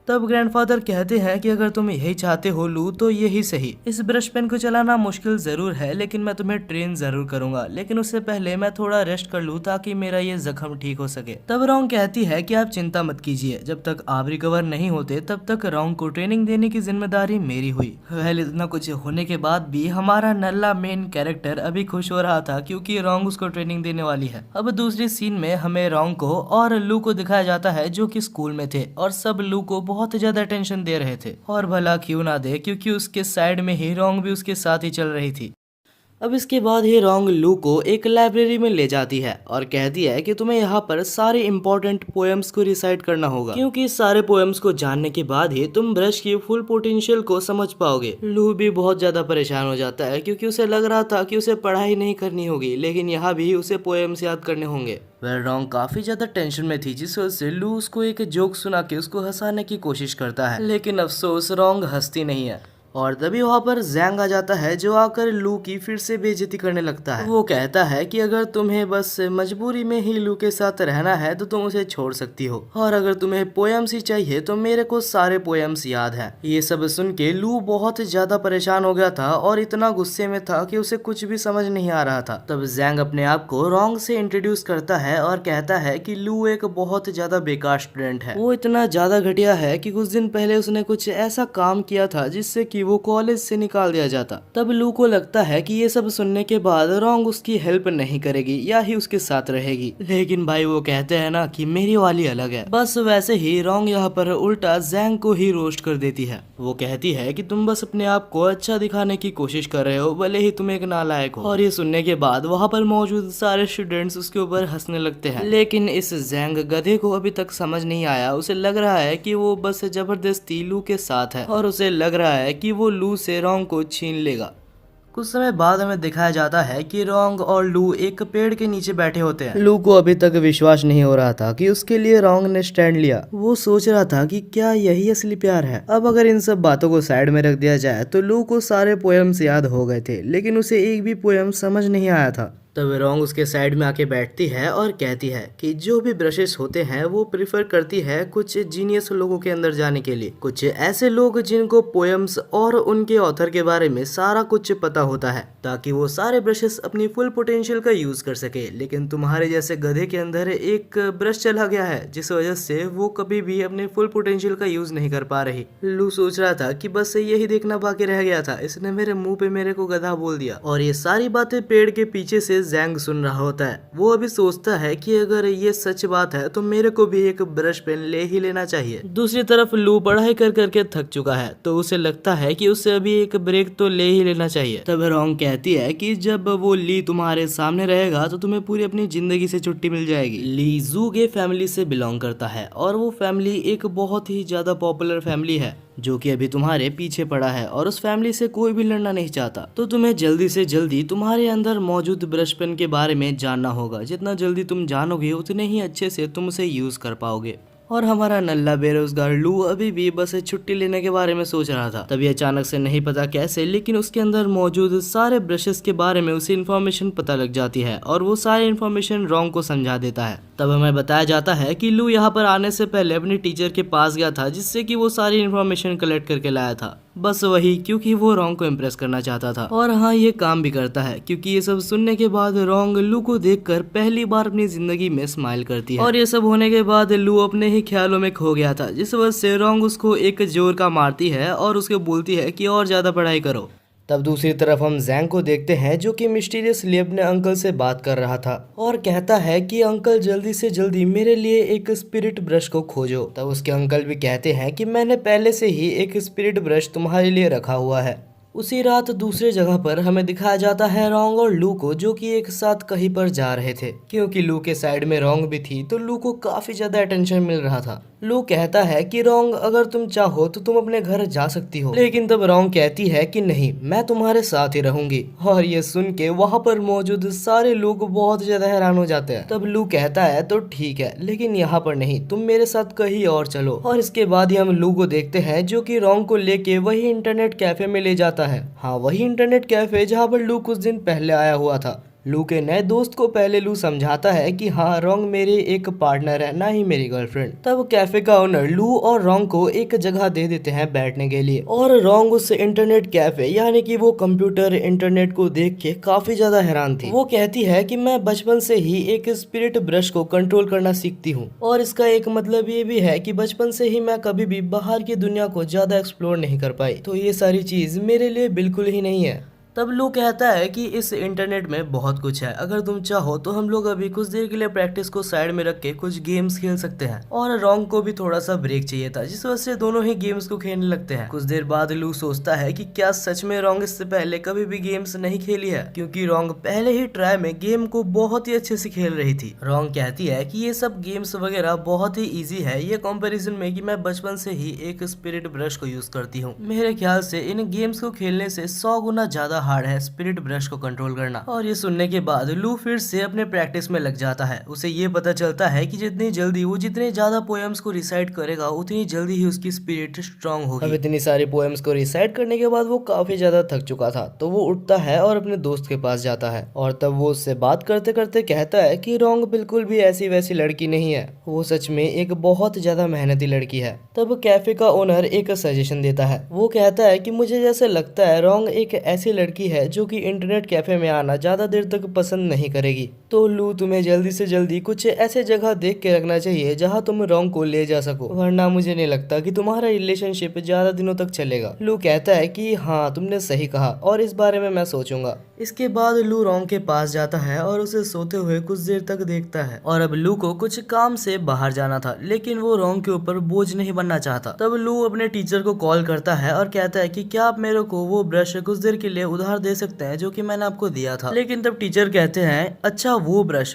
तब ग्रैंडफादर कहते हैं कि अगर तुम यही चाहते हो लू तो यही सही। इस ब्रश पेन को चलाना मुश्किल जरूर है, लेकिन मैं तुम्हें ट्रेन जरूर करूंगा, लेकिन उससे पहले मैं थोड़ा रेस्ट कर लूं ताकि मेरा ये जख्म ठीक हो सके। तब रोंग कहती है कि आप चिंता मत कीजिए, जब तक आप रिकवर नहीं होते तब तक रोंग को ट्रेनिंग देने की जिम्मेदारी मेरी हुई। वेल इतना कुछ होने के बाद भी हमारा नल्ला मेन कैरेक्टर अभी खुश हो रहा था क्योंकि रोंग उसको ट्रेनिंग देने वाली है। अब दूसरी सीन में हमें रोंग को और लू को दिखाया जाता है जो कि स्कूल में थे और सब लू को बहुत ज्यादा टेंशन दे रहे थे, और भला क्यों ना दे क्योंकि उसके साइड में ही रोंग भी उसके साथ ही चल रही थी। अब इसके बाद ही रोंग लू को एक लाइब्रेरी में ले जाती है और कहती है कि तुम्हें यहाँ पर सारे इम्पोर्टेंट पोएम्स को रिसाइट करना होगा, क्योंकि सारे पोएम्स को जानने के बाद ही तुम ब्रश की फुल पोटेंशियल को समझ पाओगे। लू भी बहुत ज्यादा परेशान हो जाता है क्योंकि उसे लग रहा था कि उसे पढ़ाई नहीं करनी होगी, लेकिन यहाँ भी उसे पोएम्स याद करने होंगे। वह रोंग काफी ज्यादा टेंशन में थी, जिस वजह से लू उसको एक जोक सुना के उसको हंसाने की कोशिश करता है, लेकिन अफसोस रोंग हंसती नहीं है। और तभी वहाँ पर जैंग आ जाता है जो आकर लू की फिर से बेइज्जती करने लगता है। वो कहता है कि अगर तुम्हें बस मजबूरी में ही लू के साथ रहना है तो तुम उसे छोड़ सकती हो, और अगर तुम्हें पोएम्स ही चाहिए तो मेरे को सारे पोएम्स याद है। ये सब सुन के लू बहुत ज्यादा परेशान हो गया था और इतना गुस्से में था कि उसे कुछ भी समझ नहीं आ रहा था। तब जैंग अपने आप को रोंग से इंट्रोड्यूस करता है और कहता है कि लू एक बहुत ज्यादा बेकार स्टूडेंट है। वो इतना ज्यादा घटिया है कि कुछ दिन पहले उसने कुछ ऐसा काम किया था जिससे कि वो कॉलेज से निकाल दिया जाता। तब लू को लगता है कि ये सब सुनने के बाद रोंग उसकी हेल्प नहीं करेगी या ही उसके साथ रहेगी, लेकिन भाई वो कहते हैं ना कि मेरी वाली अलग है। बस वैसे ही रोंग यहाँ पर उल्टा जैंग को ही रोस्ट कर देती है। वो कहती है कि तुम बस अपने आप को अच्छा दिखाने की कोशिश कर रहे हो, भले ही तुम एक नालायक हो। और ये सुनने के बाद वहाँ पर मौजूद सारे स्टूडेंट्स उसके ऊपर हंसने लगते हैं, लेकिन इस जैंग गधे को अभी तक समझ नहीं आया। उसे लग रहा है कि वो बस जबरदस्ती लू के साथ है और उसे लग रहा है कि वो लू से रोंग को छीन लेगा। कुछ समय बाद हमें दिखाया जाता है कि रोंग और लू एक पेड़ के नीचे बैठे होते हैं। लू को अभी तक विश्वास नहीं हो रहा था कि उसके लिए रोंग ने स्टैंड लिया। वो सोच रहा था कि क्या यही असली प्यार है। अब अगर इन सब बातों को साइड में रख दिया जाए तो लू को सारे पोएम्स याद हो गए थे, लेकिन उसे एक भी पोएम समझ नहीं आया था। तब रोंग उसके साइड में आके बैठती है और कहती है कि जो भी ब्रशेस होते हैं वो प्रिफर करती है कुछ जीनियस लोगों के अंदर जाने के लिए, कुछ ऐसे लोग जिनको पोएम्स और उनके ऑथर के बारे में सारा कुछ पता होता है, ताकि वो सारे ब्रशेस अपनी फुल पोटेंशियल का यूज कर सके। लेकिन तुम्हारे जैसे गधे के अंदर एक ब्रश चला गया है, जिस वजह से वो कभी भी अपने फुल पोटेंशियल का यूज नहीं कर पा रही। लू सोच रहा था कि बस यही देखना बाकी रह गया था, इसने मेरे मुंह पे मेरे को गधा बोल दिया। और ये सारी बातें पेड़ के पीछे से से जैंग सुन रहा होता है। वो अभी सोचता है कि अगर ये सच बात है तो मेरे को भी एक ब्रश पेन ले ही लेना चाहिए। दूसरी तरफ लू पढ़ाई कर करके थक चुका है तो उसे लगता है कि उसे अभी एक ब्रेक तो ले ही लेना चाहिए। तब रोंग कहती है कि जब वो ली तुम्हारे सामने रहेगा तो तुम्हें पूरी अपनी जिंदगी से छुट्टी मिल जाएगी। ली जूगे फैमिली से बिलोंग करता है और वो फैमिली एक बहुत ही ज्यादा पॉपुलर फैमिली है जो कि अभी तुम्हारे पीछे पड़ा है और उस फैमिली से कोई भी लड़ना नहीं चाहता। तो तुम्हें जल्दी से जल्दी तुम्हारे अंदर मौजूद ब्रश पेन के बारे में जानना होगा। जितना जल्दी तुम जानोगे उतने ही अच्छे से तुम उसे यूज कर पाओगे। और हमारा नल्ला बेरोजगार लू अभी भी बस छुट्टी लेने के बारे में सोच रहा था। तभी अचानक से नहीं पता कैसे लेकिन उसके अंदर मौजूद सारे ब्रशेस के बारे में उसे इन्फॉर्मेशन पता लग जाती है और वो सारी इन्फॉर्मेशन रोंग को समझा देता है। तब हमें बताया जाता है कि लू यहाँ पर आने से पहले अपने टीचर के पास गया था जिससे कि वो सारी इन्फॉर्मेशन कलेक्ट करके लाया था। बस वही क्योंकि वो रोंग को इम्प्रेस करना चाहता था। और हाँ, ये काम भी करता है क्योंकि ये सब सुनने के बाद रोंग लू को देखकर पहली बार अपनी जिंदगी में स्माइल करती है। और ये सब होने के बाद लू अपने ही ख्यालों में खो गया था जिस वजह से रोंग उसको एक जोर का मारती है और उसको बोलती है कि और ज्यादा पढ़ाई करो। तब दूसरी तरफ हम जैंग को देखते हैं जो कि मिस्टीरियसली अपने अंकल से बात कर रहा था और कहता है कि अंकल जल्दी से जल्दी मेरे लिए एक स्पिरिट ब्रश को खोजो। तब उसके अंकल भी कहते हैं कि मैंने पहले से ही एक स्पिरिट ब्रश तुम्हारे लिए रखा हुआ है। उसी रात दूसरे जगह पर हमें दिखाया जाता है रोंग और लू को जो कि एक साथ कहीं पर जा रहे थे। क्योंकि लू के साइड में रोंग भी थी तो लू को काफी ज्यादा अटेंशन मिल रहा था। लू कहता है कि रोंग अगर तुम चाहो तो तुम अपने घर जा सकती हो, लेकिन तब रोंग कहती है कि नहीं, मैं तुम्हारे साथ ही रहूंगी। और ये सुन के वहाँ पर मौजूद सारे लोग बहुत ज्यादा हैरान हो जाते हैं। तब लू कहता है तो ठीक है लेकिन यहाँ पर नहीं, तुम मेरे साथ कहीं और चलो। और इसके बाद ही हम लू को देखते हैं जो कि रोंग को लेके वही इंटरनेट कैफे में ले जाता है। हाँ, वही इंटरनेट कैफे जहाँ पर लू कुछ दिन पहले आया हुआ था। लू के नए दोस्त को पहले लू समझाता है कि हाँ, रोंग मेरे एक पार्टनर है, ना ही मेरी गर्लफ्रेंड। तब कैफे का ओनर लू और रोंग को एक जगह दे देते हैं बैठने के लिए। और रोंग उस इंटरनेट कैफे यानी कि वो कंप्यूटर इंटरनेट को देख के काफी ज्यादा हैरान थी। वो कहती है कि मैं बचपन से ही एक स्पिरिट ब्रश को कंट्रोल करना सीखती हूँ और इसका एक मतलब ये भी है कि बचपन से ही मैं कभी भी बाहर की दुनिया को ज्यादा एक्सप्लोर नहीं कर पाई, तो ये सारी चीज मेरे लिए बिल्कुल ही नहीं है। तब लू कहता है कि इस इंटरनेट में बहुत कुछ है, अगर तुम चाहो तो हम लोग अभी कुछ देर के लिए प्रैक्टिस को साइड में रख के कुछ गेम्स खेल सकते हैं। और रोंग को भी थोड़ा सा ब्रेक चाहिए था जिस वजह से दोनों ही गेम्स को खेलने लगते हैं। कुछ देर बाद लू सोचता है कि क्या सच में रोंग इससे पहले कभी भी गेम्स नहीं खेली है, क्योंकि रोंग पहले ही ट्राई में गेम को बहुत ही अच्छे से खेल रही थी। रोंग कहती है कि ये सब गेम्स वगैरह बहुत ही ईजी है ये कंपेरिजन में कि मैं बचपन से ही एक स्पिरिट ब्रश को यूज करती हूँ। मेरे ख्याल से इन गेम्स को खेलने से 100 गुना ज्यादा हार्ड है स्पिरिट ब्रश को कंट्रोल करना। और ये सुनने के बाद लू फिर से अपने प्रैक्टिस में लग जाता है। उसे ये पता चलता है कि जितनी जल्दी वो जितने ज्यादा पोएम्स को रिसाइट करेगा उतनी जल्दी ही उसकी स्पिरिट स्ट्रांग होगी। अब इतनी सारी पोएम्स को रिसाइट करने के बाद वो काफी ज्यादा थक चुका था तो वो उठता है और अपने दोस्त के पास जाता है और तब वो उससे बात करते करते कहता है कि रोंग बिल्कुल भी ऐसी वैसी लड़की नहीं है, वो सच में एक बहुत ज्यादा मेहनती लड़की है। तब कैफे का ओनर एक सजेशन देता है। वो कहता है कि मुझे जैसे लगता है रोंग एक ऐसी लड़की है जो कि इंटरनेट कैफे में आना ज्यादा देर तक पसंद नहीं करेगी। तो लू तुम्हें जल्दी से जल्दी कुछ ऐसे जगह देख के रखना चाहिए जहां तुम रोंग को ले जा सको, वरना मुझे नहीं लगता कि तुम्हारा रिलेशनशिप ज्यादा दिनों तक चलेगा। लू कहता है कि हाँ, तुमने सही कहा और इस बारे में मैं सोचूंगा। इसके बाद लू रोंग के पास जाता है और उसे सोते हुए कुछ देर तक देखता है। और अब लू को कुछ काम से बाहर जाना था लेकिन वो रोंग के ऊपर बोझ नहीं बनना चाहता। तब लू अपने टीचर को कॉल करता है और कहता है कि क्या आप मेरे को वो ब्रश कुछ देर के लिए उधार दे सकते हैं जो कि मैंने आपको दिया था। लेकिन तब टीचर कहते हैं अच्छा वो ब्रश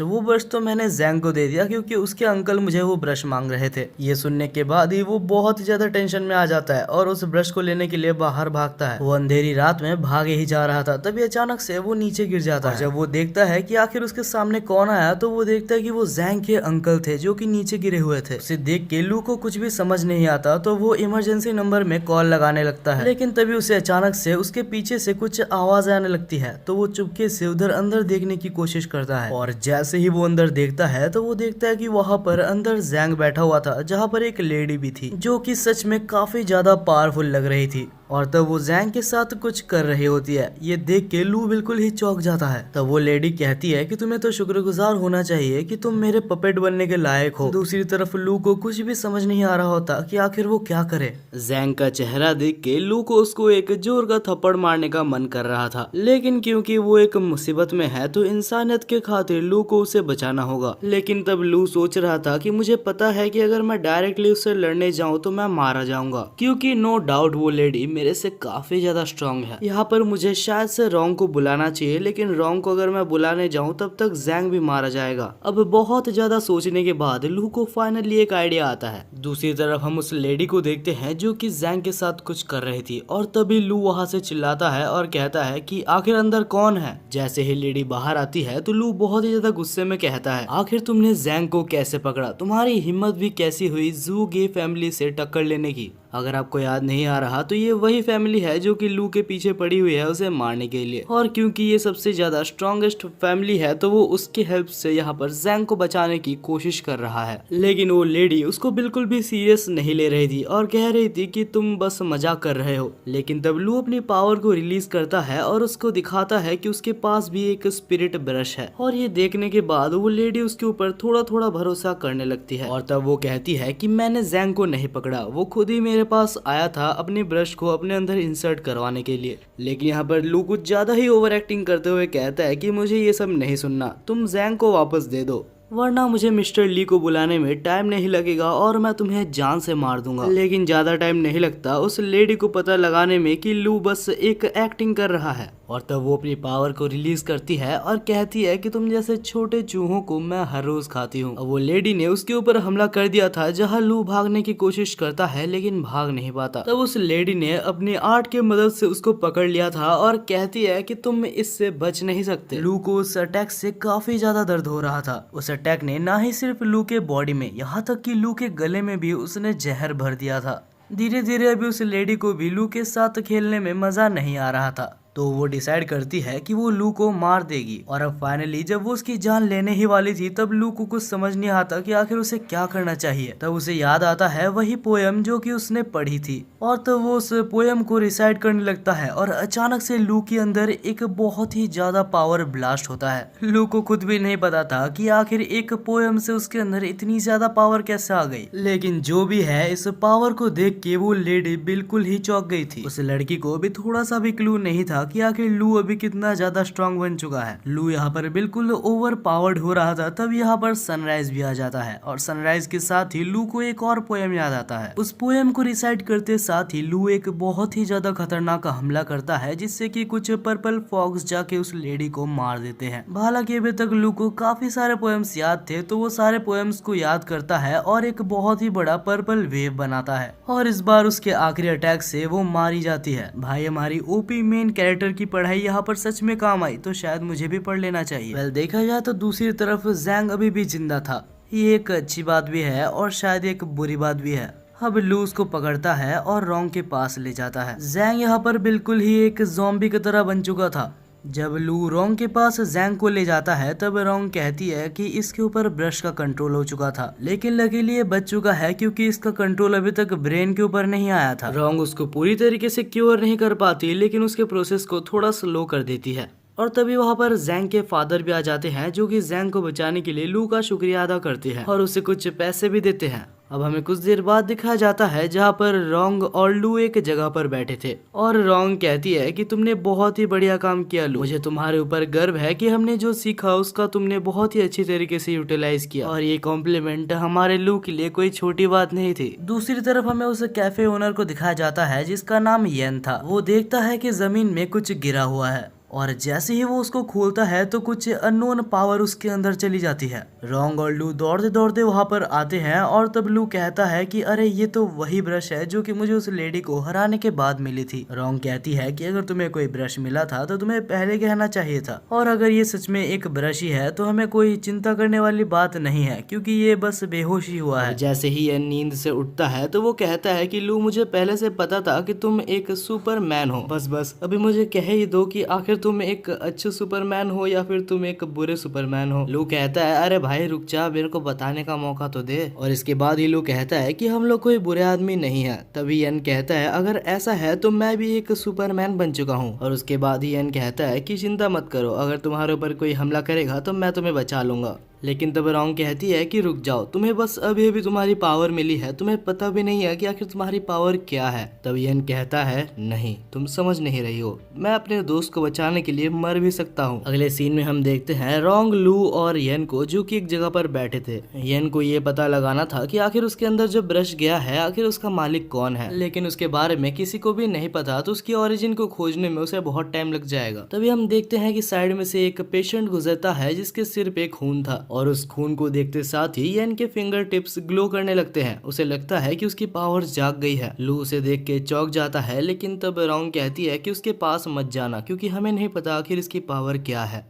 तो मैंने जैंग को दे दिया क्योंकि उसके अंकल मुझे वो ब्रश मांग रहे थे। ये सुनने के बाद ही वो बहुत ज्यादा टेंशन में आ जाता है और उस ब्रश को लेने के लिए बाहर भागता है। वो अंधेरी रात में भागे ही जा रहा था तभी अचानक से वो नीचे गिर जाता है। जब वो देखता है कि आखिर उसके सामने कौन आया तो वो देखता है कि वो जैंग के अंकल थे जो कि नीचे गिरे हुए थे। उसे देख के लू को कुछ भी समझ नहीं आता तो वो इमरजेंसी नंबर में कॉल लगाने लगता है। लेकिन तभी उसे अचानक से उसके पीछे से कुछ आवाज आने लगती है तो वो चुपके से उधर अंदर देखने की कोशिश करता है। और जैसे ही वो अंदर देखता है तो वो देखता है कि वहाँ पर अंदर जैंग बैठा हुआ था जहाँ पर एक लेडी भी थी जो कि सच में काफी ज्यादा पावरफुल लग रही थी। और तब वो जैंग के साथ कुछ कर रही होती है। ये देख के लू बिल्कुल ही चौंक जाता है। तब वो लेडी कहती है कि तुम्हें तो शुक्रगुजार होना चाहिए कि तुम मेरे पपेट बनने के लायक हो। दूसरी तरफ लू को कुछ भी समझ नहीं आ रहा होता कि आखिर वो क्या करे। जैंग का चेहरा देख के लू को उसको एक जोर का थप्पड़ मारने का मन कर रहा था, लेकिन क्योंकि वो एक मुसीबत में है तो इंसानियत के खातिर लू को उसे बचाना होगा। लेकिन तब लू सोच रहा था कि मुझे पता है कि अगर मैं डायरेक्टली उससे लड़ने जाऊं तो मैं मारा जाऊंगा, क्योंकि नो डाउट वो लेडी मेरे से काफी ज्यादा स्ट्रांग है। यहाँ पर मुझे शायद से रोंग को बुलाना चाहिए, लेकिन रोंग को अगर मैं बुलाने जाऊं तब तक जैंग भी मारा जाएगा। अब बहुत ज्यादा सोचने के बाद लू को फाइनली एक आइडिया आता है। दूसरी तरफ हम उस लेडी को देखते हैं जो कि जैंग के साथ कुछ कर रही थी, और तभी लू वहाँ से चिल्लाता है और कहता है कि आखिर अंदर कौन है। जैसे ही लेडी बाहर आती है तो लू बहुत ही ज्यादा गुस्से में कहता है, आखिर तुमने जैंग को कैसे पकड़ा? तुम्हारी हिम्मत भी कैसी हुई जू गे फैमिली से टक्कर लेने की? अगर आपको याद नहीं आ रहा तो ये वही फैमिली है जो कि लू के पीछे पड़ी हुई है उसे मारने के लिए, और क्योंकि ये सबसे ज्यादा स्ट्रॉन्गेस्ट फैमिली है तो वो उसकी हेल्प से यहाँ पर जैंग को बचाने की कोशिश कर रहा है। लेकिन वो लेडी उसको बिल्कुल भी सीरियस नहीं ले रही थी और कह रही थी कि तुम बस मजाक कर रहे हो। लेकिन तब लू अपनी पावर को रिलीज करता है और उसको दिखाता है कि उसके पास भी एक स्पिरिट ब्रश है, और ये देखने के बाद वो लेडी उसके ऊपर थोड़ा थोड़ा भरोसा करने लगती है। और तब वो कहती है कि मैंने जैंग को नहीं पकड़ा, वो खुद ही मेरे पास आया था अपने ब्रश को अपने अंदर इंसर्ट करवाने के लिए। लेकिन यहाँ पर लू कुछ ज्यादा ही ओवर एक्टिंग करते हुए कहता है कि मुझे ये सब नहीं सुनना, तुम जैंग को वापस दे दो, वरना मुझे मिस्टर ली को बुलाने में टाइम नहीं लगेगा और मैं तुम्हें जान से मार दूंगा। लेकिन ज्यादा टाइम नहीं लगता उस लेडी को पता लगाने में कि लू बस एक एक्टिंग कर रहा है, और तब वो अपनी पावर को रिलीज करती है और कहती है कि तुम जैसे छोटे चूहों को मैं हर रोज खाती हूँ। वो लेडी ने उसके ऊपर हमला कर दिया था जहाँ लू भागने की कोशिश करता है लेकिन भाग नहीं पाता। तब उस लेडी ने अपनी आर्ट की मदद से उसको पकड़ लिया था और कहती है कि तुम इससे बच नहीं सकते। लू को उस अटैक से काफी ज्यादा दर्द हो रहा था। उस अटैक ने ना ही सिर्फ लू के बॉडी में, यहाँ तक कि लू के गले में भी उसने जहर भर दिया था। धीरे धीरे अभी उस लेडी को भी लू के साथ खेलने में मजा नहीं आ रहा था, तो वो डिसाइड करती है कि वो लू को मार देगी। और अब फाइनली जब वो उसकी जान लेने ही वाली थी तब लू को कुछ समझ नहीं आता कि आखिर उसे क्या करना चाहिए। तब उसे याद आता है वही पोयम जो कि उसने पढ़ी थी, और तब वो उस पोयम को रिसाइट करने लगता है और अचानक से लू के अंदर एक बहुत ही ज्यादा पावर ब्लास्ट होता है। लू को खुद भी नहीं पता था कि आखिर एक पोयम से उसके अंदर इतनी ज्यादा पावर कैसे आ गई। लेकिन जो भी है, इस पावर को देख के वो लेडी बिल्कुल ही चौंक गई थी। उस लड़की को भी थोड़ा सा भी क्लू नहीं था कि आखिर लू अभी कितना ज्यादा स्ट्रांग बन चुका है। लू यहाँ पर बिल्कुल ओवर पावर्ड हो रहा था। तब यहाँ पर सनराइज भी आ जाता है, और सनराइज के साथ ही लू को एक और पोयम याद आता है। उस पोयम को रिसाइट करते साथ ही लू एक बहुत ही ज्यादा खतरनाक हमला करता है, जिससे कि कुछ पर्पल फॉक्स जाके उस लेडी को मार देते हैं। हालांकि अभी तक लू को काफी सारे पोयम्स याद थे, तो वो सारे पोयम्स को याद करता है और एक बहुत ही बड़ा पर्पल वेव बनाता है, और इस बार उसके आखिरी अटैक से वो मारी जाती है। भाई, हमारी ओपी मेन कैरेक्टर की पढ़ाई यहाँ पर सच में काम आई, तो शायद मुझे भी पढ़ लेना चाहिए। वेल, देखा जाए तो दूसरी तरफ जैंग अभी भी जिंदा था। ये एक अच्छी बात भी है और शायद एक बुरी बात भी है। अब लू उसको पकड़ता है और रोंग के पास ले जाता है। जैंग यहाँ पर बिल्कुल ही एक ज़ॉम्बी की तरह बन चुका था। जब लू रोंग के पास जैंग को ले जाता है तब रोंग कहती है कि इसके ऊपर ब्रश का कंट्रोल हो चुका था, लेकिन लकीली ये बच चुका है क्योंकि इसका कंट्रोल अभी तक ब्रेन के ऊपर नहीं आया था। रोंग उसको पूरी तरीके से क्योर नहीं कर पाती, लेकिन उसके प्रोसेस को थोड़ा स्लो कर देती है। और तभी वहाँ पर जैंग के फादर भी आ जाते हैं, जो कि जैंग को बचाने के लिए लू का शुक्रिया अदा करते हैं और उसे कुछ पैसे भी देते हैं। अब हमें कुछ देर बाद दिखाया जाता है जहाँ पर रोंग और लू एक जगह पर बैठे थे, और रोंग कहती है कि तुमने बहुत ही बढ़िया काम किया लू, मुझे तुम्हारे ऊपर गर्व है कि हमने जो सीखा उसका तुमने बहुत ही अच्छी तरीके से यूटिलाइज किया, और ये कॉम्प्लीमेंट हमारे लू के लिए कोई छोटी बात नहीं थी। दूसरी तरफ हमें उस कैफे ओनर को दिखाया जाता है जिसका नाम येन था। वो देखता है कि जमीन में कुछ गिरा हुआ है, और जैसे ही वो उसको खोलता है तो कुछ अननोन पावर उसके अंदर चली जाती है। रोंग और लू दौड़ते दौड़ते वहां पर आते हैं, और तब लू कहता है कि अरे ये तो वही ब्रश है जो कि मुझे उस लेडी को हराने के बाद मिली थी। रोंग कहती है कि अगर तुम्हें कोई ब्रश मिला था तो तुम्हें पहले कहना चाहिए था, और अगर ये सच में एक ब्रश ही है तो हमें कोई चिंता करने वाली बात नहीं है क्योंकि ये बस बेहोश ही हुआ है। जैसे ही ये नींद से उठता है तो वो कहता है कि लू, मुझे पहले से पता था कि तुम एक सुपरमैन हो, बस अभी मुझे कह ही दो कि आखिर तुम एक अच्छे सुपरमैन हो या फिर तुम एक बुरे सुपरमैन हो। लू कहता है अरे भाई रुक जा, मेरे को बताने का मौका तो दे। और इसके बाद ही लू कहता है कि हम लोग कोई बुरे आदमी नहीं है। तभी यन कहता है अगर ऐसा है तो मैं भी एक सुपरमैन बन चुका हूँ। और उसके बाद ही यन कहता है कि चिंता मत करो, अगर तुम्हारे ऊपर कोई हमला करेगा तो मैं तुम्हें बचा लूंगा। लेकिन तब रोंग कहती है कि रुक जाओ, तुम्हें बस अभी अभी तुम्हारी पावर मिली है, तुम्हें पता भी नहीं है कि आखिर तुम्हारी पावर क्या है। तब यन कहता है नहीं, तुम समझ नहीं रही हो, मैं अपने दोस्त को बचाने के लिए मर भी सकता हूँ। अगले सीन में हम देखते हैं रोंग, लू और यन को जो कि एक जगह पर बैठे थे। यन को ये पता लगाना था कि आखिर उसके अंदर जो ब्रश गया है आखिर उसका मालिक कौन है, लेकिन उसके बारे में किसी को भी नहीं पता, तो उसकी ओरिजिन को खोजने में उसे बहुत टाइम लग जाएगा। तभी हम देखते हैं कि साइड में से एक पेशेंट गुजरता है जिसके सिर पे खून था, और उस खून को देखते साथ ही यन के फिंगर टिप्स ग्लो करने लगते हैं। उसे लगता है कि उसकी पावर्स जाग गई है। लू उसे देख के चौंक जाता है, लेकिन तब रोंग कहती है कि उसके पास मत जाना क्योंकि हमें नहीं पता आखिर इसकी पावर क्या है।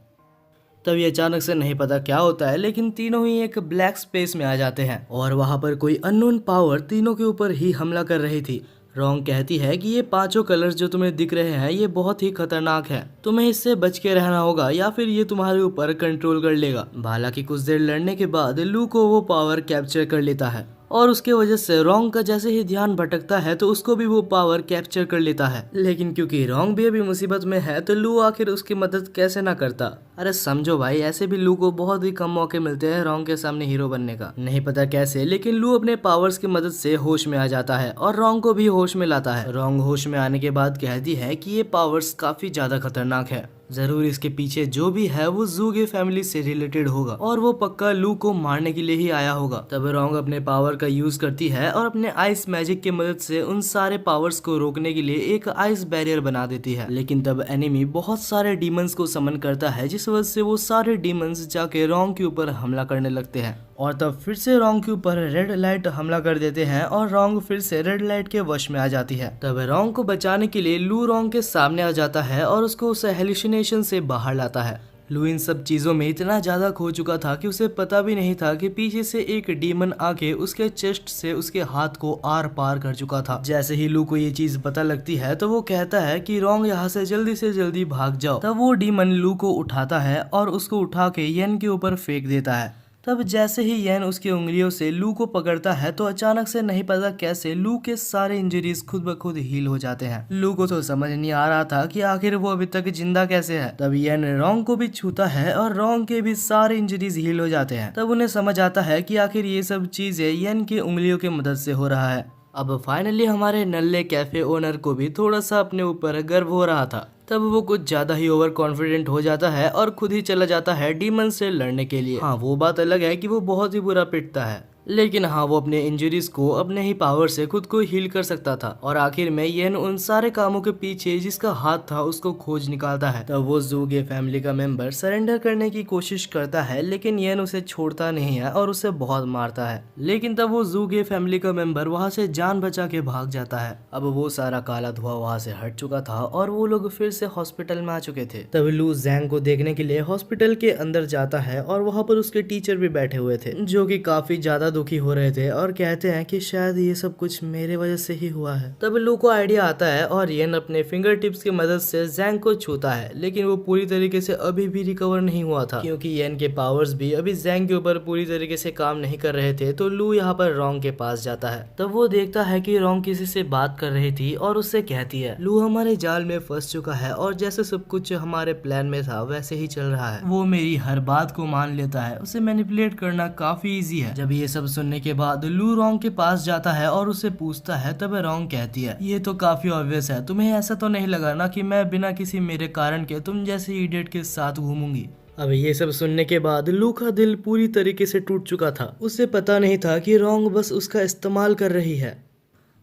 तब ये अचानक से नहीं पता क्या होता है, लेकिन तीनों ही एक ब्लैक स्पेस में आ जाते हैं और वहां पर कोई अननोन पावर तीनों के ऊपर ही हमला कर रही थी। रोंग कहती है कि ये पांचों कलर्स जो तुम्हें दिख रहे हैं ये बहुत ही खतरनाक है, तुम्हें इससे बच के रहना होगा या फिर ये तुम्हारे ऊपर कंट्रोल कर लेगा। हालांकि कुछ देर लड़ने के बाद लू को वो पावर कैप्चर कर लेता है और उसके वजह से रोंग का जैसे ही ध्यान भटकता है तो उसको भी वो पावर कैप्चर कर लेता है। लेकिन क्योंकि रोंग भी अभी मुसीबत में है तो लू आखिर उसकी मदद कैसे ना करता। अरे समझो भाई, ऐसे भी लू को बहुत ही कम मौके मिलते हैं रोंग के सामने हीरो बनने का, नहीं पता कैसे, लेकिन लू अपने पावर्स की मदद से होश में आ जाता है और रोंग को भी होश में लाता है। रोंग होश में आने के बाद कहती है कि ये पावर्स काफी ज्यादा खतरनाक है, जरूर इसके पीछे जो भी है वो ज़ूगे फैमिली से रिलेटेड होगा और वो पक्का लू को मारने के लिए ही आया होगा। तब रोंग अपने पावर का यूज करती है और अपने आइस मैजिक की मदद से उन सारे पावर्स को रोकने के लिए एक आइस बैरियर बना देती है। लेकिन तब एनिमी बहुत सारे डीमंस को समन करता है, जिस वजह से वो सारे डीमंस जाके रोंग के ऊपर हमला करने लगते हैं और तब फिर से रोंग के ऊपर रेड लाइट हमला कर देते हैं और रोंग फिर से रेड लाइट के वश में आ जाती है। तब रोंग को बचाने के लिए लू रोंग के सामने आ जाता है और उसको उस हेलुसिनेशन से बाहर लाता है। लू इन सब चीजों में इतना ज्यादा खो चुका था कि उसे पता भी नहीं था कि पीछे से एक डीमन आके उसके चेस्ट से उसके हाथ को आर पार कर चुका था। जैसे ही लू को ये चीज पता लगती है तो वो कहता है कि रोंग यहाँ से जल्दी भाग जाओ। तब वो डीमन लू को उठाता है और उसको उठा के यन के ऊपर फेंक देता है। तब जैसे ही यन उसकी उंगलियों से लू को पकड़ता है तो अचानक से नहीं पता कैसे लू के सारे इंजरीज खुद ब खुद हील हो जाते हैं। लू को तो समझ नहीं आ रहा था कि आखिर वो अभी तक जिंदा कैसे है। तब यन रोंग को भी छूता है और रोंग के भी सारे इंजरीज हील हो जाते हैं। तब उन्हें समझ आता है कि आखिर ये सब चीजें यन की उंगलियों की मदद से हो रहा है। अब फाइनली हमारे नल्ले कैफे ओनर को भी थोड़ा सा अपने ऊपर गर्व हो रहा था। तब वो कुछ ज्यादा ही ओवर कॉन्फिडेंट हो जाता है और खुद ही चला जाता है डीमन से लड़ने के लिए। हाँ, वो बात अलग है कि वो बहुत ही बुरा पिटता है, लेकिन हाँ वो अपने इंजरीज को अपने ही पावर से खुद को हील कर सकता था। और आखिर में येन उन सारे कामों के पीछे जिसका हाथ था उसको खोज निकालता है। तब वो ज़ूगे फैमिली का मेंबर सरेंडर करने की कोशिश करता है, लेकिन येन उसे छोड़ता नहीं है और उसे बहुत मारता है। लेकिन तब वो ज़ूगे फैमिली का मेंबर वहाँ से जान बचा के भाग जाता है। अब वो सारा काला धुआं वहाँ से हट चुका था और वो लोग फिर से हॉस्पिटल में आ चुके थे। तब लू जैंग को देखने के लिए हॉस्पिटल के अंदर जाता है और वहाँ पर उसके टीचर भी बैठे हुए थे, जो कि काफी ज्यादा दुखी हो रहे थे और कहते हैं कि शायद ये सब कुछ मेरे वजह से ही हुआ है। तब लू को आइडिया आता है और येन अपने फिंगर टिप्स की मदद से जैंग को छूता है, लेकिन वो पूरी तरीके से अभी भी रिकवर नहीं हुआ था क्योंकि येन के पावर्स भी अभी जैंग के ऊपर पूरी तरीके से काम नहीं कर रहे थे। तो लू यहाँ पर रोंग के पास जाता है। तब वो देखता है कि रोंग किसी से बात कर रही थी और उससे कहती है लू हमारे जाल में फंस चुका है और जैसे सब कुछ हमारे प्लान में था वैसे ही चल रहा है। वो मेरी हर बात को मान लेता है, उसे मैनिपुलेट करना काफी इजी है। जब ये सब सुनने के बाद लू रोंग के पास जाता है और उसे पूछता है, तब रोंग कहती है ये तो काफी ऑब्वियस है, तुम्हें ऐसा तो नहीं लगा ना कि मैं बिना किसी मेरे कारण के तुम जैसे इडियट के साथ घूमूंगी। अब ये सब सुनने के बाद लू का दिल पूरी तरीके से टूट चुका था। उसे पता नहीं था कि रोंग बस उसका इस्तेमाल कर रही है।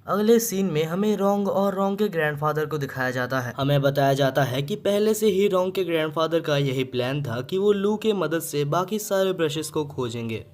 अगले सीन में हमें रोंग और रोंग के ग्रैंडफादर को दिखाया जाता है। हमें बताया जाता है कि पहले से ही रोंग के ग्रैंडफादर का यही प्लान था कि वो लू के मदद से बाकी सारे ब्रशेस को खोजेंगे।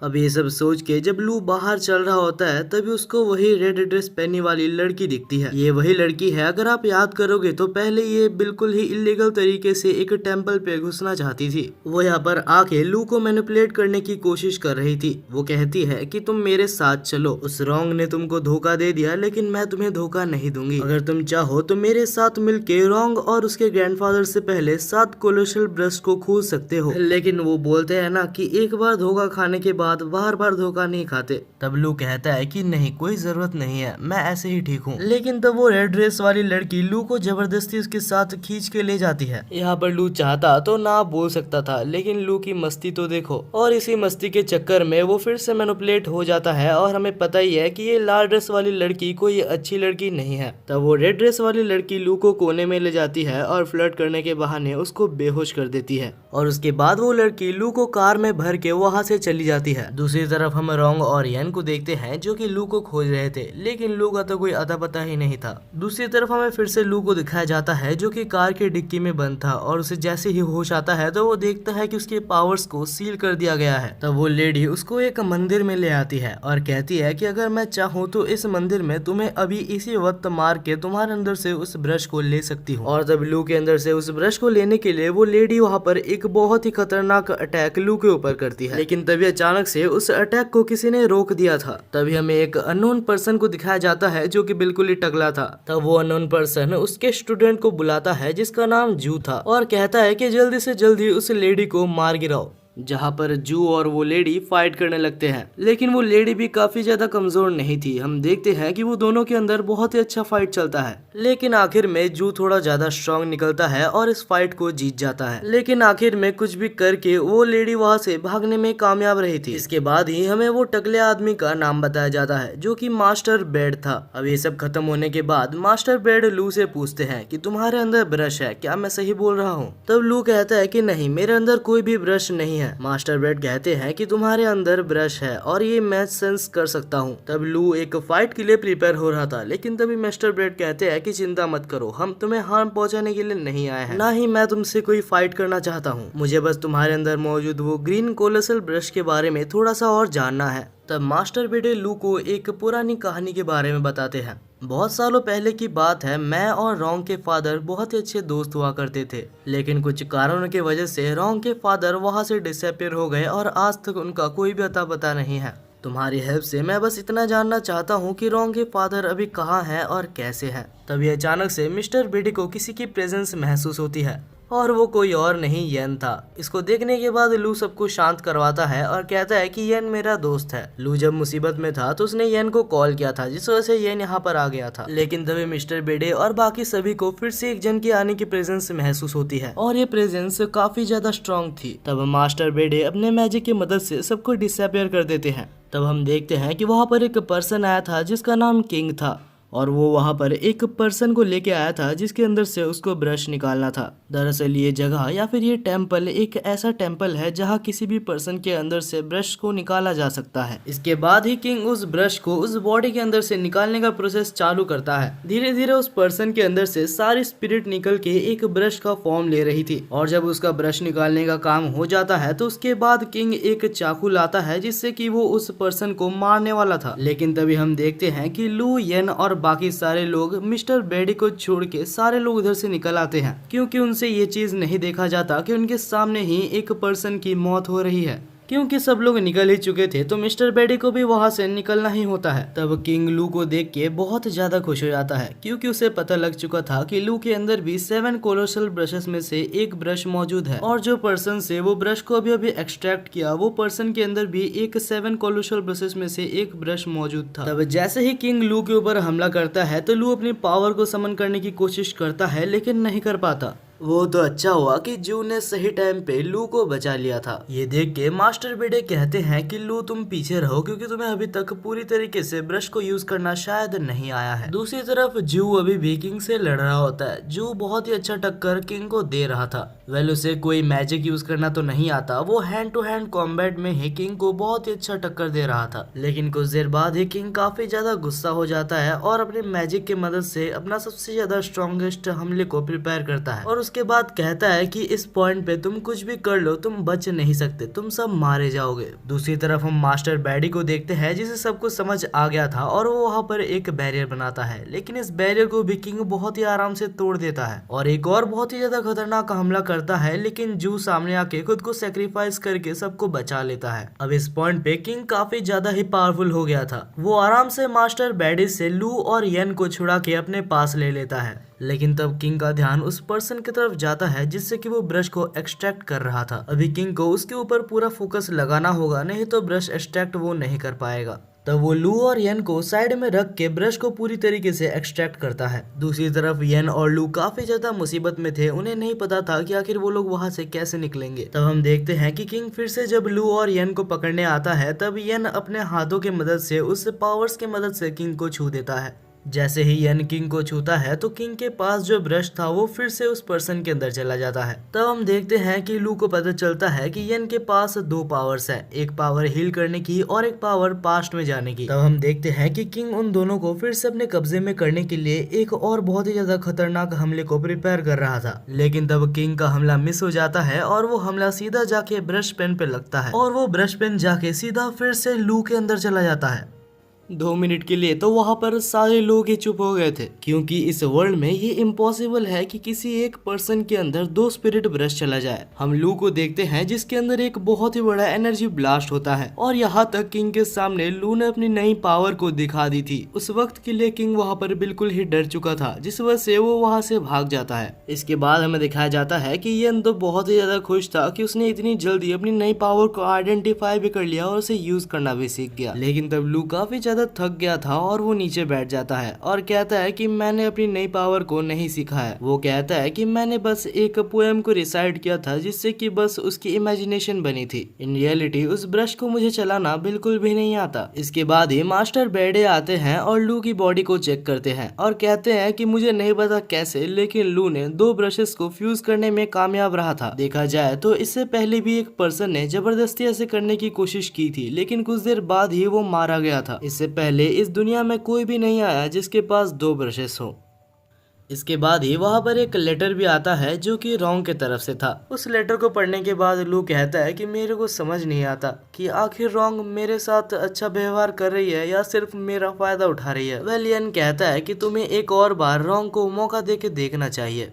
अब ये सब सोच के जब लू बाहर चल रहा होता है तभी उसको वही रेड ड्रेस पहनने वाली लड़की दिखती है। ये वही लड़की है, अगर आप याद करोगे तो पहले ये बिल्कुल ही इलीगल तरीके से एक टेम्पल पे घुसना चाहती थी। वो यहाँ पर आके लू को मैनिपुलेट करने की कोशिश कर रही थी। वो कहती है कि तुम मेरे साथ चलो, उस रोंग ने तुमको धोखा दे दिया लेकिन मैं तुम्हें धोखा नहीं दूंगी। अगर तुम चाहो तो मेरे साथ मिलके रोंग और उसके ग्रैंडफादर से पहले 7 कोलोसल ब्रश को खोज सकते हो। लेकिन वो बोलते हैं ना कि एक बार धोखा खाने के बाद बार बार धोखा नहीं खाते। तब लू कहता है कि नहीं, कोई जरूरत नहीं है, मैं ऐसे ही ठीक हूँ। लेकिन तब वो रेड ड्रेस वाली लड़की लू को जबरदस्ती उसके साथ खींच के ले जाती है। यहाँ पर लू चाहता तो ना बोल सकता था, लेकिन लू की मस्ती तो देखो। और इसी मस्ती के चक्कर में वो फिर से मैनिपुलेट हो जाता है और हमें पता ही है कि ये लाल ड्रेस वाली लड़की कोई अच्छी लड़की नहीं है। तब वो रेड ड्रेस वाली लड़की लू को कोने में ले जाती है और फ्लर्ट करने के बहाने उसको बेहोश कर देती है। और उसके बाद वो लड़की लू को कार में भर के वहाँ से चली जाती है। दूसरी तरफ हम रोंग और येन को देखते हैं जो कि लू को खोज रहे थे, लेकिन लू का तो कोई अता पता ही नहीं था। दूसरी तरफ हमें फिर से लू को दिखाया जाता है जो कि कार के डिक्की में बंद था और उसे जैसे ही होश आता है तो वो देखता है कि उसके पावर्स को सील कर दिया गया है। तब वो लेडी उसको एक मंदिर में ले आती है और कहती है कि अगर मैं चाहूँ तो इस मंदिर में तुम्हें अभी इसी वक्त मार के तुम्हारे अंदर से उस ब्रश को ले सकती हूँ। और तब लू के अंदर से उस ब्रश को लेने के लिए वो लेडी वहाँ पर एक बहुत ही खतरनाक अटैक लू के ऊपर करती है। लेकिन तभी अचानक से उस अटैक को किसी ने रोक दिया था। तभी हमें एक अननोन पर्सन को दिखाया जाता है जो कि बिल्कुल ही टकला था। तब वो अननोन पर्सन उसके स्टूडेंट को बुलाता है जिसका नाम जू था और कहता है कि जल्दी से जल्दी उस लेडी को मार गिराओ। जहाँ पर जू और वो लेडी फाइट करने लगते हैं, लेकिन वो लेडी भी काफी ज्यादा कमजोर नहीं थी। हम देखते हैं कि वो दोनों के अंदर बहुत ही अच्छा फाइट चलता है, लेकिन आखिर में जू थोड़ा ज्यादा स्ट्रांग निकलता है और इस फाइट को जीत जाता है। लेकिन आखिर में कुछ भी करके वो लेडी वहाँ से भागने में कामयाब रही थी। इसके बाद ही हमें वो टकले आदमी का नाम बताया जाता है जो कि मास्टर बेड था। अब ये सब खत्म होने के बाद मास्टर बेड लू से पूछते हैं कि तुम्हारे अंदर ब्रश है क्या, मैं सही बोल रहा हूँ? तब लू कहता है कि नहीं, मेरे अंदर कोई भी ब्रश नहीं है। मास्टर बेड कहते हैं कि तुम्हारे अंदर ब्रश है और ये मैं सेंस कर सकता हूँ। तब लू एक फाइट के लिए प्रिपेयर हो रहा था, लेकिन तभी मास्टर बेड कहते हैं कि चिंता मत करो, हम तुम्हें हार्म पहुंचाने के लिए नहीं आए हैं, ना ही मैं तुमसे कोई फाइट करना चाहता हूँ। मुझे बस तुम्हारे अंदर मौजूद वो ग्रीन कोलोसल ब्रश के बारे में थोड़ा सा और जानना है। तब मास्टर बेड लू को एक पुरानी कहानी के बारे में बताते हैं। बहुत सालों पहले की बात है, मैं और रोंग के फादर बहुत ही अच्छे दोस्त हुआ करते थे, लेकिन कुछ कारणों की वजह से रोंग के फादर वहाँ से डिसअपीयर हो गए और आज तक उनका कोई भी अता पता नहीं है। तुम्हारी हेल्प से मैं बस इतना जानना चाहता हूँ कि रोंग के फादर अभी कहाँ हैं और कैसे हैं। तभी अचानक से मिस्टर बेडी को किसी की प्रेजेंस महसूस होती है और वो कोई और नहीं येन था। इसको देखने के बाद लू सबको शांत करवाता है और कहता है कि येन मेरा दोस्त है। लू जब मुसीबत में था तो उसने येन को कॉल किया था, जिस वजह से येन यहाँ पर आ गया था। लेकिन तभी मिस्टर बेडे और बाकी सभी को फिर से एक जन के आने की प्रेजेंस महसूस होती है और ये प्रेजेंस काफी ज्यादा स्ट्रॉन्ग थी। तब मास्टर बेडे अपने मैजिक की मदद से सबको डिसअपीयर कर देते हैं। तब हम देखते हैं कि वहाँ पर एक पर्सन आया था जिसका नाम किंग था और वो वहाँ पर एक पर्सन को लेके आया था जिसके अंदर से उसको ब्रश निकालना था। दरअसल ये जगह या फिर ये टेम्पल एक ऐसा टेम्पल है जहाँ किसी भी पर्सन के अंदर से ब्रश को निकाला जा सकता है। इसके बाद ही किंग उस ब्रश को उस बॉडी के अंदर से निकालने का प्रोसेस चालू करता है। धीरे धीरे उस पर्सन के अंदर से सारी स्पिरिट निकल के एक ब्रश का फॉर्म ले रही थी और जब उसका ब्रश निकालने का काम हो जाता है तो उसके बाद किंग एक चाकू लाता है जिससे कि वो उस पर्सन को मारने वाला था। लेकिन तभी हम देखते हैं कि लू, येन और बाकी सारे लोग मिस्टर बेडी को छोड़ के सारे लोग उधर से निकल आते हैं, क्योंकि उनसे ये चीज नहीं देखा जाता कि उनके सामने ही एक पर्सन की मौत हो रही है। क्योंकि सब लोग निकल ही चुके थे तो मिस्टर बेडी को भी वहाँ से निकलना ही होता है। तब किंग लू को देख के बहुत ज्यादा खुश हो जाता है, क्योंकि उसे पता लग चुका था कि लू के अंदर भी 7 कोलोसल ब्रशेस में से एक ब्रश मौजूद है और जो पर्सन से वो ब्रश को अभी एक्सट्रैक्ट किया वो पर्सन के अंदर भी एक 7 कोलोसल ब्रशेस में से एक ब्रश मौजूद था। तब जैसे ही किंग लू के ऊपर हमला करता है तो लू अपनी पावर को समन करने की कोशिश करता है, लेकिन नहीं कर पाता। वो तो अच्छा हुआ कि जू ने सही टाइम पे लू को बचा लिया था। ये देख के मास्टर बेडे कहते हैं कि लू तुम पीछे रहो, क्योंकि तुम्हें अभी तक पूरी तरीके से ब्रश को यूज करना शायद नहीं आया है। दूसरी तरफ जू अभी भी किंग से लड़ रहा होता है। जू बहुत ही अच्छा टक्कर किंग को दे रहा था। उसे कोई मैजिक यूज करना तो नहीं आता, वो हैंड टू हैंड कॉम्बैट में ही किंग को बहुत ही अच्छा टक्कर दे रहा था। लेकिन कुछ देर बाद ही किंग काफी ज्यादा गुस्सा हो जाता है और अपने मैजिक की मदद से अपना सबसे ज्यादा स्ट्रॉन्गेस्ट हमले को प्रिपेयर करता है और उसके बाद कहता है कि इस पॉइंट पे तुम कुछ भी कर लो तुम बच नहीं सकते, तुम सब मारे जाओगे। दूसरी तरफ हम मास्टर बैडी को देखते हैं जिसे सब कुछ समझ आ गया था और वो वहाँ पर एक बैरियर बनाता है, लेकिन इस बैरियर को भी किंग बहुत ही आराम से तोड़ देता है और एक और बहुत ही ज्यादा खतरनाक हमला करता है, लेकिन जू सामने आके खुद को सेक्रीफाइस करके सबको बचा लेता है। अब इस पॉइंट पे किंग काफी ज्यादा ही पावरफुल हो गया था। वो आराम से मास्टर बैडी से लू और येन को छुड़ा के अपने पास ले लेता है, लेकिन तब किंग का ध्यान उस पर्सन की तरफ जाता है जिससे कि वो ब्रश को एक्सट्रैक्ट कर रहा था। अभी किंग को उसके ऊपर पूरा फोकस लगाना होगा, नहीं तो ब्रश एक्सट्रैक्ट वो नहीं कर पाएगा। तब वो लू और येन को साइड में रख के ब्रश को पूरी तरीके से एक्सट्रैक्ट करता है। दूसरी तरफ येन और लू काफी ज्यादा मुसीबत में थे, उन्हें नहीं पता था कि आखिर वो लोग वहां से कैसे निकलेंगे। तब हम देखते हैं कि किंग फिर से जब लू और येन को पकड़ने आता है तब येन अपने हाथों की मदद से उस पावर्स की मदद से किंग को छू देता है। जैसे ही येन किंग को छूता है तो किंग के पास जो ब्रश था वो फिर से उस पर्सन के अंदर चला जाता है। तब हम देखते हैं कि लू को पता चलता है कि येन के पास दो पावर्स है, एक पावर हील करने की और एक पावर पास्ट में जाने की। तब हम देखते हैं कि किंग उन दोनों को फिर से अपने कब्जे में करने के लिए एक और बहुत ही ज्यादा खतरनाक हमले को प्रिपेयर कर रहा था, लेकिन तब किंग का हमला मिस हो जाता है और वो हमला सीधा जाके ब्रश पेन पे लगता है और वो ब्रश पेन जाके सीधा फिर से लू के अंदर चला जाता है। 2 मिनट के लिए तो वहाँ पर सारे लोग ही चुप हो गए थे, क्योंकि इस वर्ल्ड में ये इम्पॉसिबल है कि किसी एक पर्सन के अंदर 2 स्पिरिट ब्रश चला जाए। हम लू को देखते हैं जिसके अंदर एक बहुत ही बड़ा एनर्जी ब्लास्ट होता है और यहाँ तक किंग के सामने लू ने अपनी नई पावर को दिखा दी थी। उस वक्त के लिए किंग वहाँ पर बिल्कुल ही डर चुका था, जिस वजह से वो वहाँ से भाग जाता है। इसके बाद हमें दिखाया जाता है कि येन तो बहुत ही ज्यादा खुश था कि उसने इतनी जल्दी अपनी नई पावर को आइडेंटिफाई भी कर लिया और उसे यूज करना भी सीख गया। लेकिन तब लू काफी ज्यादा थक गया था और वो नीचे बैठ जाता है और कहता है कि मैंने अपनी नई पावर को नहीं सीखा है। वो कहता है कि मैंने बस एक पोएम को रिसाइट किया था जिससे कि बस उसकी इमेजिनेशन बनी थी। इन रियलिटी उस ब्रश को मुझे चलाना बिल्कुल भी नहीं आता। इसके बाद ही मास्टर बैडे आते हैं और लू की बॉडी को चेक करते हैं और कहते हैं कि मुझे नहीं पता कैसे, लेकिन लू ने 2 ब्रशेस को फ्यूज करने में कामयाब रहा था। देखा जाए तो इससे पहले भी एक पर्सन ने जबरदस्ती ऐसे करने की कोशिश की थी, लेकिन कुछ देर बाद ही वो मारा गया था। इससे पहले इस दुनिया में कोई भी नहीं आया जिसके पास 2 ब्रशेस हो। इसके बाद ही वहाँ पर एक लेटर भी आता है जो कि रॉन्ग के तरफ से था। उस लेटर को पढ़ने के बाद लू कहता है कि मेरे को समझ नहीं आता कि आखिर रॉन्ग मेरे साथ अच्छा व्यवहार कर रही है या सिर्फ मेरा फायदा उठा रही है। वेलियन कहता है कि तुम्हें एक और बार रॉन्ग को मौका देके देखना चाहिए।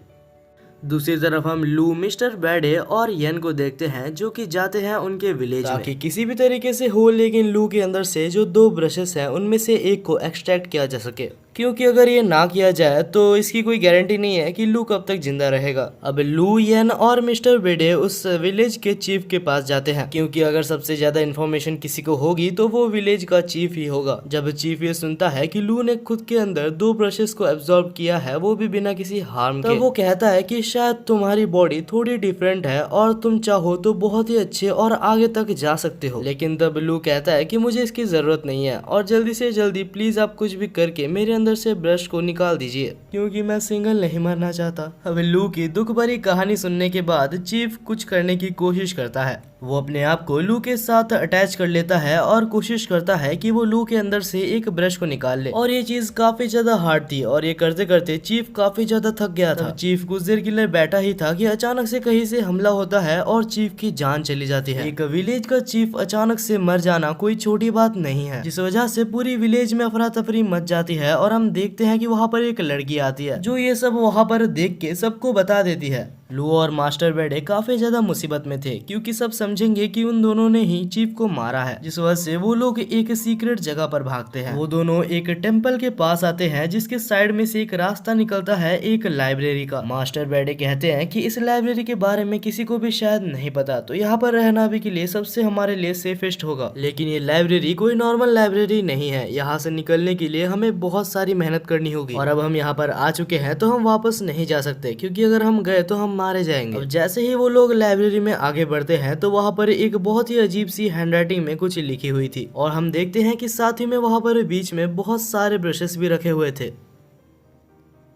दूसरी तरफ हम लू, मिस्टर बैडे और येन को देखते हैं जो कि जाते हैं उनके विलेज में ताकि किसी भी तरीके से हो, लेकिन लू के अंदर से जो 2 ब्रशेस हैं उनमें से एक को एक्सट्रैक्ट किया जा सके, क्योंकि अगर ये ना किया जाए तो इसकी कोई गारंटी नहीं है कि लू कब तक जिंदा रहेगा। अब लू, येन और मिस्टर बेडे उस विलेज के चीफ के पास जाते हैं, क्योंकि अगर सबसे ज्यादा इन्फॉर्मेशन किसी को होगी तो वो विलेज का चीफ ही होगा। जब चीफ ये सुनता है कि लू ने खुद के अंदर 2 ब्रशेस को एब्जॉर्ब किया है, वो भी बिना किसी हार्म के, तो वो कहता है कि शायद तुम्हारी बॉडी थोड़ी डिफरेंट है और तुम चाहो तो बहुत ही अच्छे और आगे तक जा सकते हो। लेकिन तब लू कहता है कि मुझे इसकी जरूरत नहीं है और जल्दी से जल्दी प्लीज आप कुछ भी करके मेरे अंदर से ब्रश को निकाल दीजिए, क्योंकि मैं सिंगल नहीं मरना चाहता। अब लू की दुख भरी कहानी सुनने के बाद चीफ कुछ करने की कोशिश करता है। वो अपने आप को लू के साथ अटैच कर लेता है और कोशिश करता है कि वो लू के अंदर से एक ब्रश को निकाल ले, और ये चीज काफी ज्यादा हार्ड थी और ये करते करते चीफ काफी ज्यादा थक गया था। चीफ कुछ देर के लिए बैठा ही था कि अचानक से कहीं से हमला होता है और चीफ की जान चली जाती है। एक विलेज का चीफ अचानक से मर जाना कोई छोटी बात नहीं है, जिस वजह से पूरी विलेज में अफरा तफरी मच जाती है और हम देखते हैं कि वहाँ पर एक लड़की आती है जो ये सब वहाँ पर देख के सबको बता देती है। लू और मास्टर बेडे काफी ज्यादा मुसीबत में थे, क्योंकि सब समझेंगे कि उन दोनों ने ही चीफ को मारा है, जिस वजह से वो लोग एक सीक्रेट जगह पर भागते हैं। वो दोनों एक टेम्पल के पास आते हैं जिसके साइड में से एक रास्ता निकलता है एक लाइब्रेरी का। मास्टर बेडे कहते हैं कि इस लाइब्रेरी के बारे में किसी को भी शायद नहीं पता, तो यहाँ पर रहना भी के लिए सबसे हमारे लिए सेफेस्ट होगा। लेकिन ये लाइब्रेरी कोई नॉर्मल लाइब्रेरी नहीं है, यहाँ से निकलने के लिए हमें बहुत सारी मेहनत करनी होगी, और अब हम यहाँ पर आ चुके हैं तो हम वापस नहीं जा सकते, क्योंकि अगर हम गए तो हम मारे जाएंगे। अब जैसे ही वो लोग लाइब्रेरी में आगे बढ़ते हैं तो वहाँ पर एक बहुत ही अजीब सी हैंडराइटिंग में कुछ लिखी हुई थी, और हम देखते हैं कि साथ ही में वहाँ पर बीच में बहुत सारे ब्रशेस भी रखे हुए थे।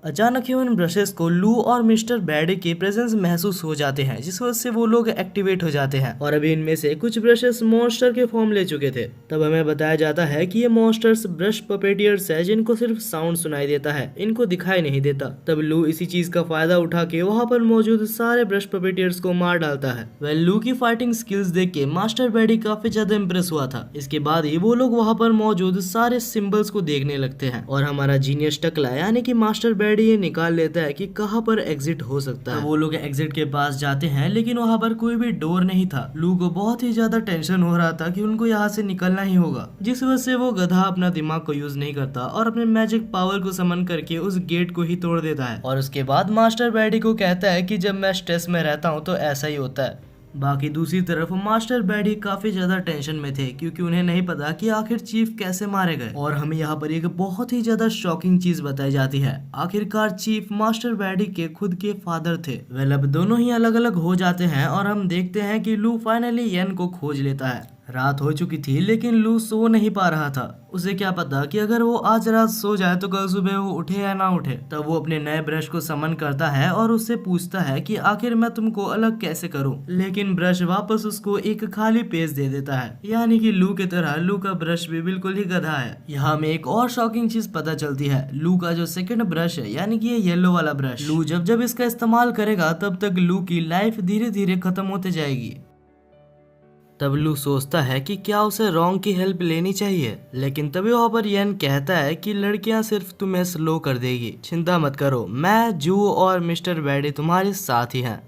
अचानक ही उन ब्रशेस को लू और मिस्टर बैडी के प्रेजेंस महसूस हो जाते हैं, जिस वजह से वो लोग एक्टिवेट हो जाते हैं और अभी इनमें से कुछ ब्रशेस मॉन्स्टर के फॉर्म ले चुके थे। तब हमें बताया जाता है कि ये मॉन्स्टर्स ब्रश पपेटियर्स है जिनको सिर्फ साउंड सुनाई देता है, इनको दिखाई नहीं देता। तब लू इसी चीज का फायदा उठा के वहाँ पर मौजूद सारे ब्रश पपेटियर्स को मार डालता है। लू की फाइटिंग स्किल्स देख के मास्टर बैडी काफी ज्यादा इम्प्रेस हुआ था। इसके बाद ही वो लोग वहाँ पर मौजूद सारे सिंबल्स को देखने लगते हैं और हमारा जीनियस टकला यानी कि मास्टर बैडी ये निकाल लेता है कि कहाँ पर एग्जिट हो सकता है। वो लोग एग्जिट के पास जाते हैं लेकिन वहाँ पर कोई भी डोर नहीं था। लू को बहुत ही ज्यादा टेंशन हो रहा था कि उनको यहाँ से निकलना ही होगा, जिस वजह से वो गधा अपना दिमाग को यूज नहीं करता और अपने मैजिक पावर को समन करके उस गेट को ही तोड़ देता है। और उसके बाद मास्टर बैडी को कहता है कि जब मैं स्ट्रेस में रहता हूँ तो ऐसा ही होता है। बाकी दूसरी तरफ मास्टर बैडी काफी ज्यादा टेंशन में थे क्योंकि उन्हें नहीं पता कि आखिर चीफ कैसे मारे गए। और हमें यहाँ पर एक बहुत ही ज्यादा शॉकिंग चीज बताई जाती है। आखिरकार चीफ मास्टर बैडी के खुद के फादर थे। अब दोनों ही अलग अलग हो जाते हैं और हम देखते हैं कि लू फाइनली येन को खोज लेता है। रात हो चुकी थी लेकिन लू सो नहीं पा रहा था। उसे क्या पता कि अगर वो आज रात सो जाए तो कल सुबह वो उठे या ना उठे। तब वो अपने नए ब्रश को समन करता है और उससे पूछता है कि आखिर मैं तुमको अलग कैसे करूं। लेकिन ब्रश वापस उसको एक खाली पेज दे देता है, यानी कि लू की तरह लू का ब्रश भी बिल्कुल ही गधा है। यहाँ में एक और शॉकिंग चीज पता चलती है। लू का जो सेकंड ब्रश है यानी कि ये येलो वाला ब्रश, लू जब जब इसका इस्तेमाल करेगा तब तक लू की लाइफ धीरे धीरे खत्म होते जाएगी। तब लू सोचता है कि क्या उसे रॉन्ग की हेल्प लेनी चाहिए, लेकिन तभी वहाँ पर येन कहता है कि लड़कियां सिर्फ तुम्हें स्लो कर देगी, चिंता मत करो, मैं जू और मिस्टर बैडी तुम्हारे साथ ही हैं।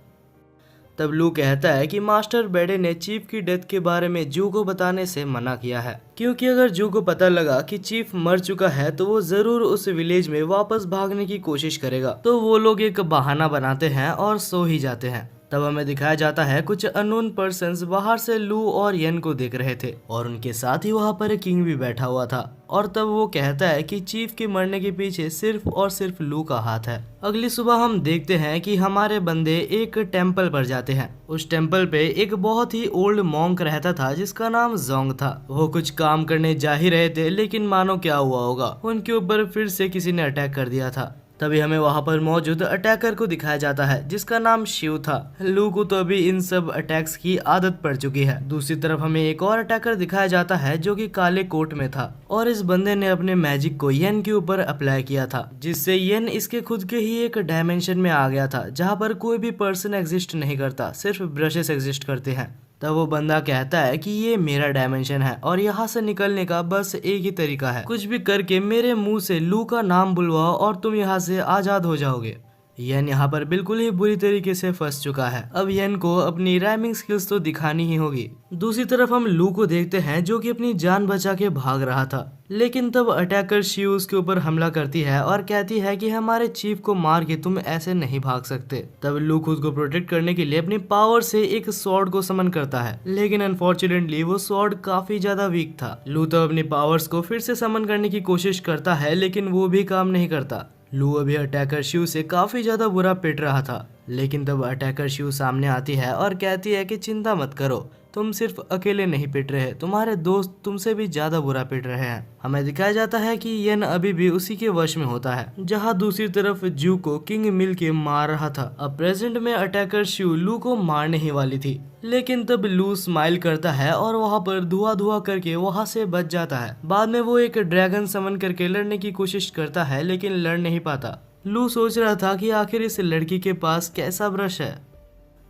तब लू कहता है कि मास्टर बैडी ने चीफ की डेथ के बारे में जू को बताने से मना किया है, क्योंकि अगर जू को पता लगा कि चीफ मर चुका है तो वो जरूर उस विलेज में वापस भागने की कोशिश करेगा। तो वो लोग एक बहाना बनाते हैं और सो ही जाते हैं। तब हमें दिखाया जाता है कुछ अननोन पर्सन्स बाहर से लू और येन को देख रहे थे और उनके साथ ही वहाँ पर एक किंग भी बैठा हुआ था। और तब वो कहता है कि चीफ के मरने के पीछे सिर्फ और सिर्फ लू का हाथ है। अगली सुबह हम देखते हैं कि हमारे बंदे एक टेम्पल पर जाते हैं। उस टेम्पल पे एक बहुत ही ओल्ड मॉन्क रहता था जिसका नाम जोंग था। वो कुछ काम करने जा ही रहे थे लेकिन मानो क्या हुआ होगा, उनके ऊपर फिर से किसी ने अटैक कर दिया था। तभी हमें वहाँ पर मौजूद अटैकर को दिखाया जाता है जिसका नाम शिव था। लू को तो अभी इन सब अटैक्स की आदत पड़ चुकी है। दूसरी तरफ हमें एक और अटैकर दिखाया जाता है जो कि काले कोट में था और इस बंदे ने अपने मैजिक को येन के ऊपर अप्लाई किया था, जिससे येन इसके खुद के ही एक डायमेंशन में आ गया था जहाँ पर कोई भी पर्सन एग्जिस्ट नहीं करता, सिर्फ ब्रशेस एग्जिस्ट करते हैं। तब वो बंदा कहता है कि ये मेरा डायमेंशन है और यहाँ से निकलने का बस एक ही तरीका है, कुछ भी करके मेरे मुंह से लू का नाम बुलवाओ और तुम यहाँ से आजाद हो जाओगे। येन यहाँ पर बिल्कुल ही बुरी तरीके से फंस चुका है। अब येन को अपनी राइमिंग स्किल्स तो दिखानी ही होगी। दूसरी तरफ हम लू को देखते हैं जो कि अपनी जान बचा के भाग रहा था, लेकिन तब अटैकर शिव उसके ऊपर हमला करती है और कहती है कि हमारे चीफ को मार के तुम ऐसे नहीं भाग सकते। तब लू खुद को प्रोटेक्ट करने के लिए अपनी पावर से एक स्वॉर्ड को समन करता है, लेकिन अनफॉर्चुनेटली वो स्वॉर्ड काफी ज्यादा वीक था। लू तब अपनी पावर्स को फिर से समन करने की कोशिश करता है लेकिन वो भी काम नहीं करता। लू अभी अटैकर शिव से काफी ज्यादा बुरा पिट रहा था, लेकिन तब अटैकर शिव सामने आती है और कहती है कि चिंता मत करो, तुम सिर्फ अकेले नहीं पिट रहे, तुम्हारे दोस्त तुमसे भी ज्यादा बुरा पिट रहे हैं। हमें दिखाया जाता है कि येन अभी भी उसी के वश में होता है, जहां दूसरी तरफ जू को किंग मिल के मार रहा था। अब प्रेजेंट में अटैकर शिव लू को मारने ही वाली थी, लेकिन तब लू स्माइल करता है और वहां पर धुआं धुआं करके वहां से बच जाता है। बाद में वो एक ड्रैगन समन करके लड़ने की कोशिश करता है लेकिन लड़ नहीं पाता। लू सोच रहा था कि आखिर इस लड़की के पास कैसा ब्रश है।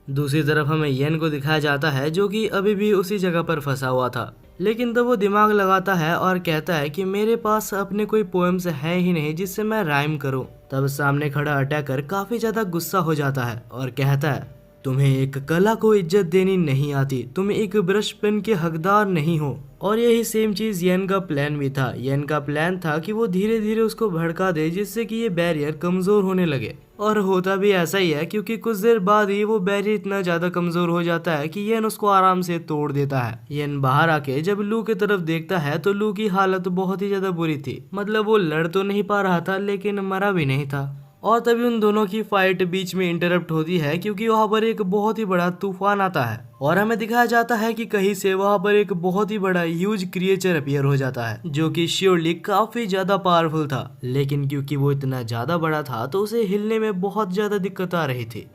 दूसरी तरफ हमें येन को दिखाया जाता है जो कि अभी भी उसी जगह पर फंसा हुआ था, लेकिन तब वो दिमाग लगाता है और कहता है कि मेरे पास अपने कोई पोएम्स है ही नहीं जिससे मैं राइम करूं। तब सामने खड़ा अटैकर काफी ज्यादा गुस्सा हो जाता है और कहता है तुम्हें एक कला को इज्जत देनी नहीं आती, तुम एक ब्रश पेन के हकदार नहीं हो। और यही सेम चीज येन का प्लान भी था। येन का प्लान था कि वो धीरे धीरे उसको भड़का दे जिससे कि ये बैरियर कमजोर होने लगे, और होता भी ऐसा ही है क्योंकि कुछ देर बाद ही वो बैरियर इतना ज्यादा कमजोर हो जाता है कि येन उसको आराम से तोड़ देता है। येन बाहर आके जब लू की तरफ देखता है तो लू की हालत बहुत ही ज्यादा बुरी थी। मतलब वो लड़ तो नहीं पा रहा था लेकिन मरा भी नहीं था। और तभी उन दोनों की फाइट बीच में इंटरप्ट होती है क्योंकि वहाँ पर एक बहुत ही बड़ा तूफान आता है और हमें दिखाया जाता है कि कहीं से वहाँ पर एक बहुत ही बड़ा ह्यूज क्रिएचर अपीयर हो जाता है जो कि श्योरली काफी ज्यादा पावरफुल था, लेकिन क्योंकि वो इतना ज्यादा बड़ा था तो उसे हिलने में बहुत ज्यादा दिक्कत आ रही थी।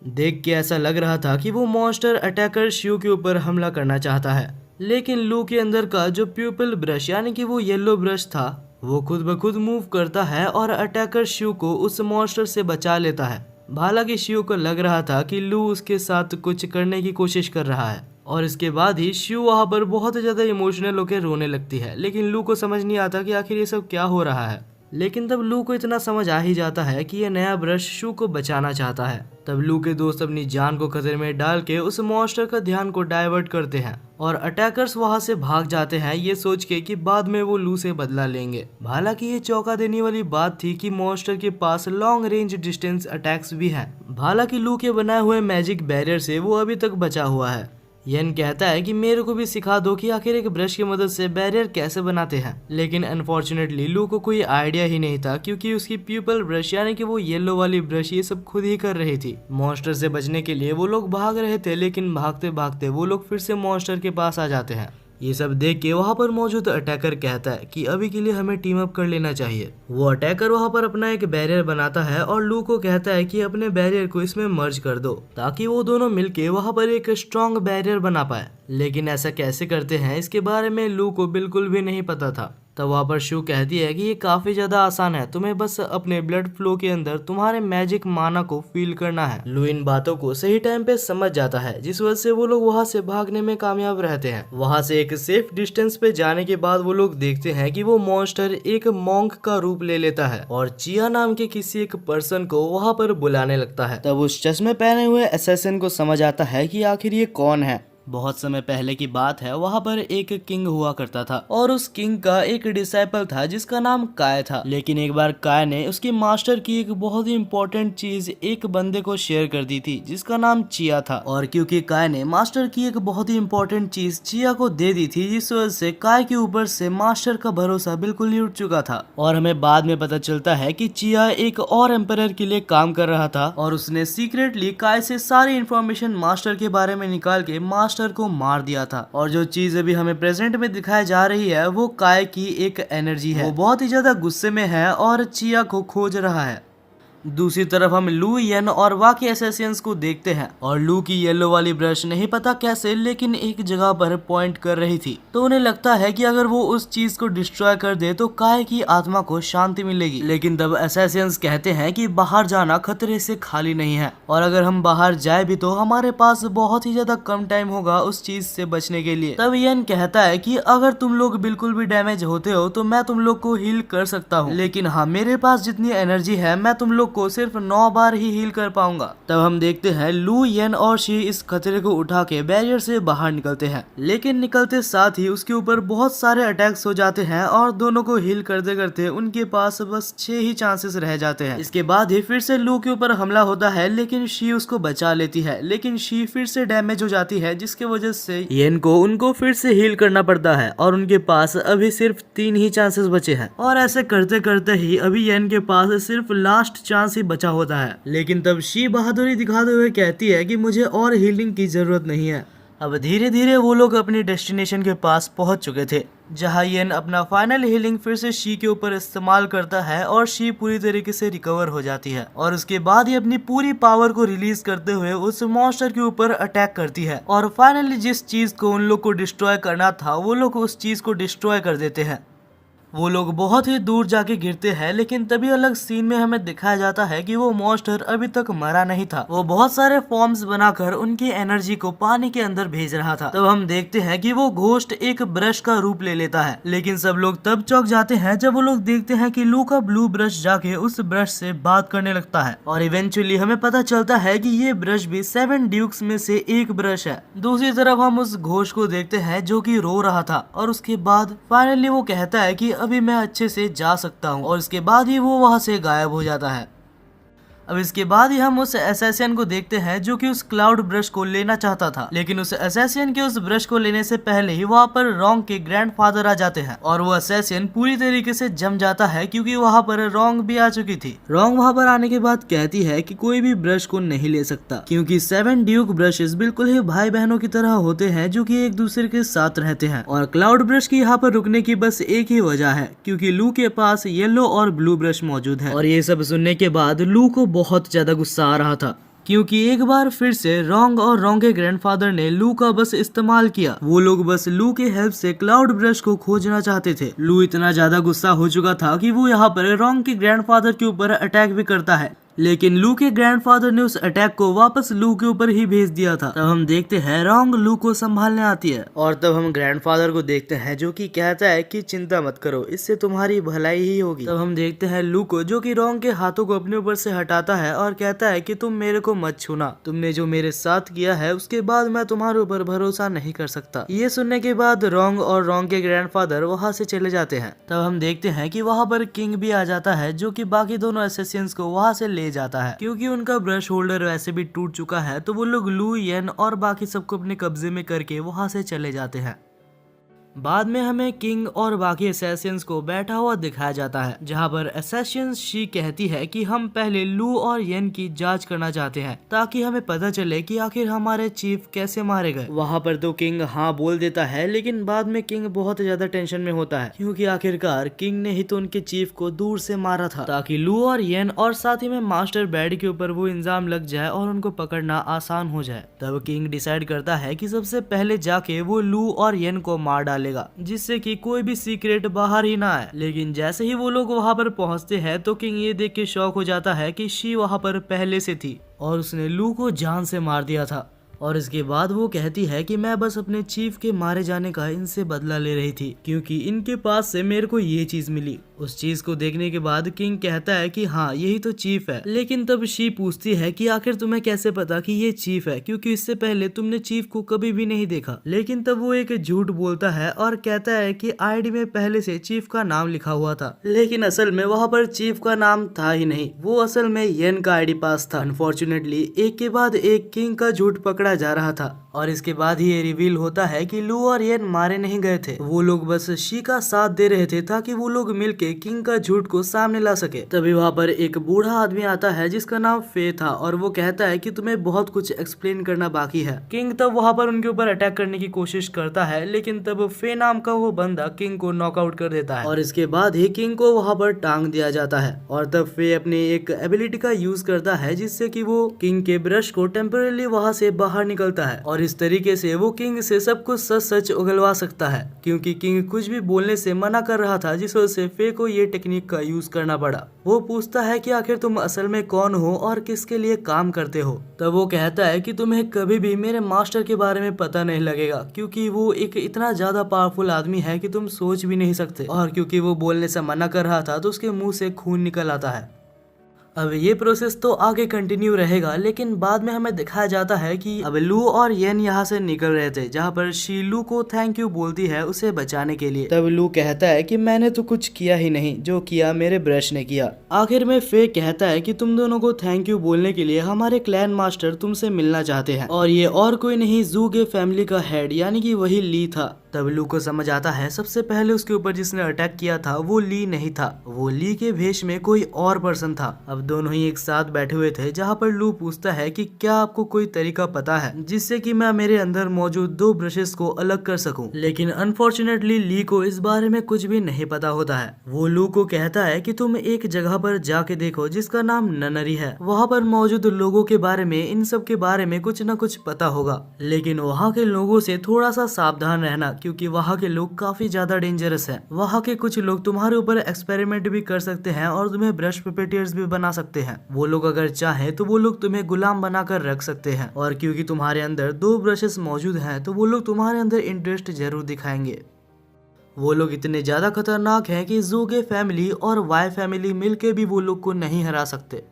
देख के ऐसा लग रहा था कि वो मॉन्स्टर अटैकर शिव के ऊपर हमला करना चाहता है, लेकिन लू के अंदर का जो प्यूपल ब्रश यानी कि वो येलो ब्रश था वो खुद ब खुद मूव करता है और अटैकर शिव को उस मॉन्स्टर से बचा लेता है। हालांकि शिव को लग रहा था कि लू उसके साथ कुछ करने की कोशिश कर रहा है और इसके बाद ही शिव वहाँ पर बहुत ज्यादा इमोशनल होकर रोने लगती है, लेकिन लू को समझ नहीं आता कि आखिर ये सब क्या हो रहा है। लेकिन तब लू को इतना समझ आ ही जाता है कि यह नया ब्रश शिव को बचाना चाहता है। तब लू के दोस्त अपनी जान को खतरे में डाल के उस मॉन्स्टर का ध्यान को डाइवर्ट करते हैं और अटैकर्स वहां से भाग जाते हैं ये सोच के कि बाद में वो लू से बदला लेंगे। हालांकि ये चौंका देने वाली बात थी कि मॉन्स्टर के पास लॉन्ग रेंज डिस्टेंस अटैक्स भी हैं। हालांकि लू के बनाए हुए मैजिक बैरियर से वो अभी तक बचा हुआ है। येन कहता है कि मेरे को भी सिखा दो कि आखिर एक ब्रश की मदद से बैरियर कैसे बनाते हैं, लेकिन अनफॉर्चुनेटली लू को कोई आइडिया ही नहीं था क्योंकि उसकी प्यूपल ब्रश यानी कि वो येलो वाली ब्रश ये सब खुद ही कर रही थी। मॉन्स्टर से बचने के लिए वो लोग भाग रहे थे, लेकिन भागते भागते वो लोग फिर से मॉन्स्टर के पास आ जाते हैं। ये सब देख के वहाँ पर मौजूद अटैकर कहता है कि अभी के लिए हमें टीम अप कर लेना चाहिए। वो अटैकर वहाँ पर अपना एक बैरियर बनाता है और लू को कहता है कि अपने बैरियर को इसमें मर्ज कर दो ताकि वो दोनों मिलके वहाँ पर एक स्ट्रॉन्ग बैरियर बना पाए। लेकिन ऐसा कैसे करते हैं इसके बारे में लू को बिल्कुल भी नहीं पता था। तब वहाँ पर शिव कहती है कि ये काफी ज्यादा आसान है, तुम्हें बस अपने ब्लड फ्लो के अंदर तुम्हारे मैजिक माना को फील करना है। लू इन बातों को सही टाइम पे समझ जाता है जिस वजह से वो लोग वहाँ से भागने में कामयाब रहते हैं। वहाँ से एक सेफ डिस्टेंस पे जाने के बाद वो लोग देखते हैं कि वो मॉन्स्टर एक मॉन्क का रूप ले लेता है और चिया नाम के किसी एक पर्सन को वहाँ पर बुलाने लगता है। तब उस चश्मे पहने हुए असैसिन को समझ आता है कि आखिर ये कौन है। बहुत समय पहले की बात है, वहाँ पर एक किंग हुआ करता था और उस किंग का एक डिसाइपल था जिसका नाम काय था। लेकिन एक बार काय ने उसके मास्टर की एक बहुत ही इम्पोर्टेंट चीज एक बंदे को शेयर कर दी थी जिसका नाम चिया था। और क्योंकि काय ने मास्टर की एक बहुत ही इम्पोर्टेंट चीज चिया को दे दी थी, जिस वजह से काय के ऊपर से मास्टर का भरोसा बिल्कुल ही उठ चुका था। और हमें बाद में पता चलता है कि चिया एक और एम्परर के लिए काम कर रहा था और उसने सीक्रेटली काय से सारी इन्फॉर्मेशन मास्टर के बारे में निकाल के मास्टर को मार दिया था। और जो चीज अभी हमें प्रेजेंट में दिखाई जा रही है वो काय की एक एनर्जी है। वो बहुत ही ज्यादा गुस्से में है और चिया को खोज रहा है। दूसरी तरफ हम लू, येन और बाकी असैसिन्स को देखते हैं और लू की येलो वाली ब्रश नहीं पता कैसे लेकिन एक जगह पर पॉइंट कर रही थी, तो उन्हें लगता है कि अगर वो उस चीज को डिस्ट्रॉय कर दे तो काय की आत्मा को शांति मिलेगी। लेकिन तब असैसिन्स कहते हैं कि बाहर जाना खतरे से खाली नहीं है और अगर हम बाहर जाए भी तो हमारे पास बहुत ही ज्यादा कम टाइम होगा उस चीज से बचने के लिए। तब येन कहता है कि अगर तुम लोग बिल्कुल भी डैमेज होते हो तो मैं तुम लोग को हील कर सकता हूँ, लेकिन हाँ मेरे पास जितनी एनर्जी है मैं तुम लोग को सिर्फ 9 बार ही हील कर पाऊंगा। तब हम देखते हैं लू, येन और शी इस खतरे को उठा के बैरियर से बाहर निकलते हैं, लेकिन निकलते साथ ही उसके ऊपर बहुत सारे अटैक्स हो जाते हैं और दोनों को हील करते करते उनके पास बस 6 ही चांसेस रह जाते हैं। इसके बाद ही फिर से लू के ऊपर हमला होता है, लेकिन शी उसको बचा लेती है, लेकिन शी फिर से डैमेज हो जाती है जिसकी वजह से येन को उनको फिर से हील करना पड़ता है और उनके पास अभी सिर्फ 3 ही चांसेस बचे हैं। और ऐसे करते करते ही अभी येन के पास सिर्फ लास्ट चांस ही बचा होता है। लेकिन तब शी बहादुरी दिखाते हुए कहती है कि मुझे और हीलिंग की जरूरत नहीं है। अब धीरे धीरे वो लोग अपनी डेस्टिनेशन के पास पहुंच चुके थे, जहां येन अपना फाइनल हीलिंग फिर से शी के ऊपर इस्तेमाल करता है और शी पूरी तरीके से रिकवर हो जाती है और उसके बाद ही अपनी पूरी पावर को रिलीज करते हुए उस मॉन्स्टर के ऊपर अटैक करती है और फाइनली जिस चीज को उन लोग को डिस्ट्रॉय करना था वो लोग उस चीज को डिस्ट्रॉय कर देते हैं। वो लोग बहुत ही दूर जाके गिरते हैं, लेकिन तभी अलग सीन में हमें दिखाया जाता है कि वो मॉन्स्टर अभी तक मरा नहीं था। वो बहुत सारे फॉर्म्स बनाकर उनकी एनर्जी को पानी के अंदर भेज रहा था। तब हम देखते हैं कि वो घोस्ट एक ब्रश का रूप ले लेता है, लेकिन सब लोग तब चौंक जाते हैं जब वो लोग देखते हैं कि लू का ब्लू ब्रश जाके उस ब्रश से बात करने लगता है और इवेंचुअली हमें पता चलता है कि ये ब्रश भी 7 ड्यूक्स में से एक ब्रश है। दूसरी तरफ हम उस घोस्ट को देखते हैं जो कि रो रहा था और उसके बाद फाइनली वो कहता है कि अभी मैं अच्छे से जा सकता हूँ और उसके बाद ही वो वहाँ से गायब हो जाता है। अब इसके बाद ही हम उस असैसिन को देखते हैं जो कि उस क्लाउड ब्रश को लेना चाहता था, लेकिन उस असैसिन के उस ब्रश को लेने से पहले ही वहाँ पर रोंग के ग्रैंडफादर आ जाते हैं और वो असैसिन पूरी तरीके से जम जाता है क्योंकि वहाँ पर रोंग भी आ चुकी थी। रोंग वहाँ पर आने के बाद कहती है कि कोई भी ब्रश को नहीं ले सकता क्योंकि 7 ड्यूक ब्रशेस बिल्कुल ही भाई बहनों की तरह होते हैं जो कि एक दूसरे के साथ रहते हैं। और क्लाउड ब्रश की यहाँ पर रुकने की बस एक ही वजह है क्योंकि लू के पास येलो और ब्लू ब्रश मौजूद है। और ये सब सुनने के बाद लू को बहुत ज्यादा गुस्सा आ रहा था क्योंकि एक बार फिर से रोंग और रोंग के ग्रैंडफादर ने लू का बस इस्तेमाल किया। वो लोग बस लू के हेल्प से क्लाउड ब्रश को खोजना चाहते थे। लू इतना ज्यादा गुस्सा हो चुका था कि वो यहाँ पर रोंग के ग्रैंडफादर के ऊपर अटैक भी करता है, लेकिन लू के ग्रैंडफादर ने उस अटैक को वापस लू के ऊपर ही भेज दिया था। तब हम देखते हैं रोंग लू को संभालने आती है और तब हम ग्रैंडफादर को देखते हैं जो कि कहता है कि चिंता मत करो, इससे तुम्हारी भलाई ही होगी। तब हम देखते हैं लू को जो कि रोंग के हाथों को अपने ऊपर से हटाता है और कहता है कि तुम मेरे को मत छूना, तुमने जो मेरे साथ किया है उसके बाद मैं तुम्हारे ऊपर भरोसा नहीं कर सकता। ये सुनने के बाद रोंग और रोंग के ग्रैंडफादर वहाँ से चले जाते हैं। तब हम देखते हैं कि वहाँ पर किंग भी आ जाता है जो कि बाकी दोनों असैसिन्स को वहाँ से ले जाता है क्योंकि उनका ब्रश होल्डर वैसे भी टूट चुका है। तो वो लोग लू, येन और बाकी सबको अपने कब्जे में करके वहां से चले जाते हैं। बाद में हमें किंग और बाकी असैसिन्स को बैठा हुआ दिखाया जाता है जहां पर असैसिन शी कहती है कि हम पहले लू और येन की जांच करना चाहते हैं ताकि हमें पता चले कि आखिर हमारे चीफ कैसे मारे गए। वहां पर तो किंग हाँ बोल देता है, लेकिन बाद में किंग बहुत ज्यादा टेंशन में होता है क्योंकि आखिरकार किंग ने ही तो उनके चीफ को दूर से मारा था ताकि लू और येन और साथ ही में मास्टर बैड के ऊपर वो इल्जाम लग जाए और उनको पकड़ना आसान हो जाए। तब किंग डिसाइड करता है कि सबसे पहले जाके वो लू और येन को मार डाले जिससे कि कोई भी सीक्रेट बाहर ही ना आए। लेकिन जैसे ही वो लोग वहां पर पहुंचते हैं तो किंग ये देख के शॉक हो जाता है कि शी वहां पर पहले से थी और उसने लू को जान से मार दिया था। और इसके बाद वो कहती है कि मैं बस अपने चीफ के मारे जाने का इनसे बदला ले रही थी क्योंकि इनके पास से मेरे को ये चीज मिली। उस चीज को देखने के बाद किंग कहता है कि हाँ यही तो चीफ है। लेकिन तब शी पूछती है कि आखिर तुम्हें कैसे पता कि ये चीफ है क्योंकि इससे पहले तुमने चीफ को कभी भी नहीं देखा। लेकिन तब वो एक झूठ बोलता है और कहता है कि आईडी में पहले से चीफ का नाम लिखा हुआ था, लेकिन असल में वहाँ पर चीफ का नाम था ही नहीं, वो असल में येन का आईडी पास था। अनफॉर्चुनेटली एक के बाद एक किंग का झूठ पकड़ा जा रहा था और इसके बाद ही ये रिवील होता है कि लू और येन मारे नहीं गए थे, वो लोग बस शी का साथ दे रहे थे ताकि वो लोग मिलके किंग का झूठ को सामने ला सके। तभी वहाँ पर एक बूढ़ा आदमी आता है जिसका नाम फे था और वो कहता है कि तुम्हें बहुत कुछ एक्सप्लेन करना बाकी है। किंग तब वहाँ पर उनके ऊपर अटैक करने की कोशिश करता है, लेकिन तब फे नाम का वो बंदा किंग को नॉकआउट कर देता है और इसके बाद ही किंग को वहाँ पर टांग दिया जाता है। और तब फे अपनी एक एबिलिटी का यूज करता है जिससे कि वो किंग के ब्रश को टेम्पररी वहाँ से बाहर निकलता है और इस तरीके से वो किंग से सब कुछ सच सच उगलवा सकता है क्योंकि किंग कुछ भी बोलने से मना कर रहा था, जिस वजह से फे को ये टेक्निक का यूज करना पड़ा। वो पूछता है कि आखिर तुम असल में कौन हो और किसके लिए काम करते हो। तब वो कहता है कि तुम्हें कभी भी मेरे मास्टर के बारे में पता नहीं लगेगा क्योंकि वो एक इतना ज्यादा पावरफुल आदमी है कि तुम सोच भी नहीं सकते। और क्योंकि वो बोलने से मना कर रहा था तो उसके मुंह से खून निकल आता है। अब ये प्रोसेस तो आगे कंटिन्यू रहेगा, लेकिन बाद में हमें दिखाया जाता है कि अब लू और येन यहाँ से निकल रहे थे जहाँ पर शी लू को थैंक यू बोलती है उसे बचाने के लिए। तब लू कहता है कि मैंने तो कुछ किया ही नहीं, जो किया मेरे ब्रश ने किया। आखिर में फे कहता है कि तुम दोनों को थैंक यू बोलने के लिए हमारे क्लैन मास्टर तुमसे मिलना चाहते हैं और ये और कोई नहीं ज़ूगे फैमिली का हेड यानी कि वही ली था। तब लू को समझ आता है सबसे पहले उसके ऊपर जिसने अटैक किया था वो ली नहीं था, वो ली के भेष में कोई और पर्सन था। अब दोनों ही एक साथ बैठे हुए थे जहाँ पर लू पूछता है कि क्या आपको कोई तरीका पता है जिससे कि मैं मेरे अंदर मौजूद 2 ब्रशेस को अलग कर सकूं। लेकिन अनफॉर्चुनेटली ली को इस बारे में कुछ भी नहीं पता होता है। वो लू को कहता है कि तुम एक जगह पर जाके देखो जिसका नाम ननरी है, वहाँ पर मौजूद लोगों के बारे में इन सब के बारे में कुछ न कुछ पता होगा, लेकिन वहाँ के लोगों से थोड़ा सा सावधान रहना क्योंकि वहाँ के लोग काफी ज्यादा डेंजरस हैं। वहाँ के कुछ लोग तुम्हारे ऊपर एक्सपेरिमेंट भी कर सकते हैं और तुम्हें ब्रश पेपेटियर्स भी बना सकते हैं। वो लोग अगर चाहे तो वो लोग तुम्हें गुलाम बनाकर रख सकते हैं और क्योंकि तुम्हारे अंदर 2 ब्रशेस मौजूद हैं तो वो लोग तुम्हारे अंदर इंटरेस्ट जरूर दिखाएंगे। वो लोग इतने ज्यादा खतरनाक हैं कि ज़ूगे फैमिली और वाई फैमिली मिलके भी वो लोग को नहीं हरा सकते।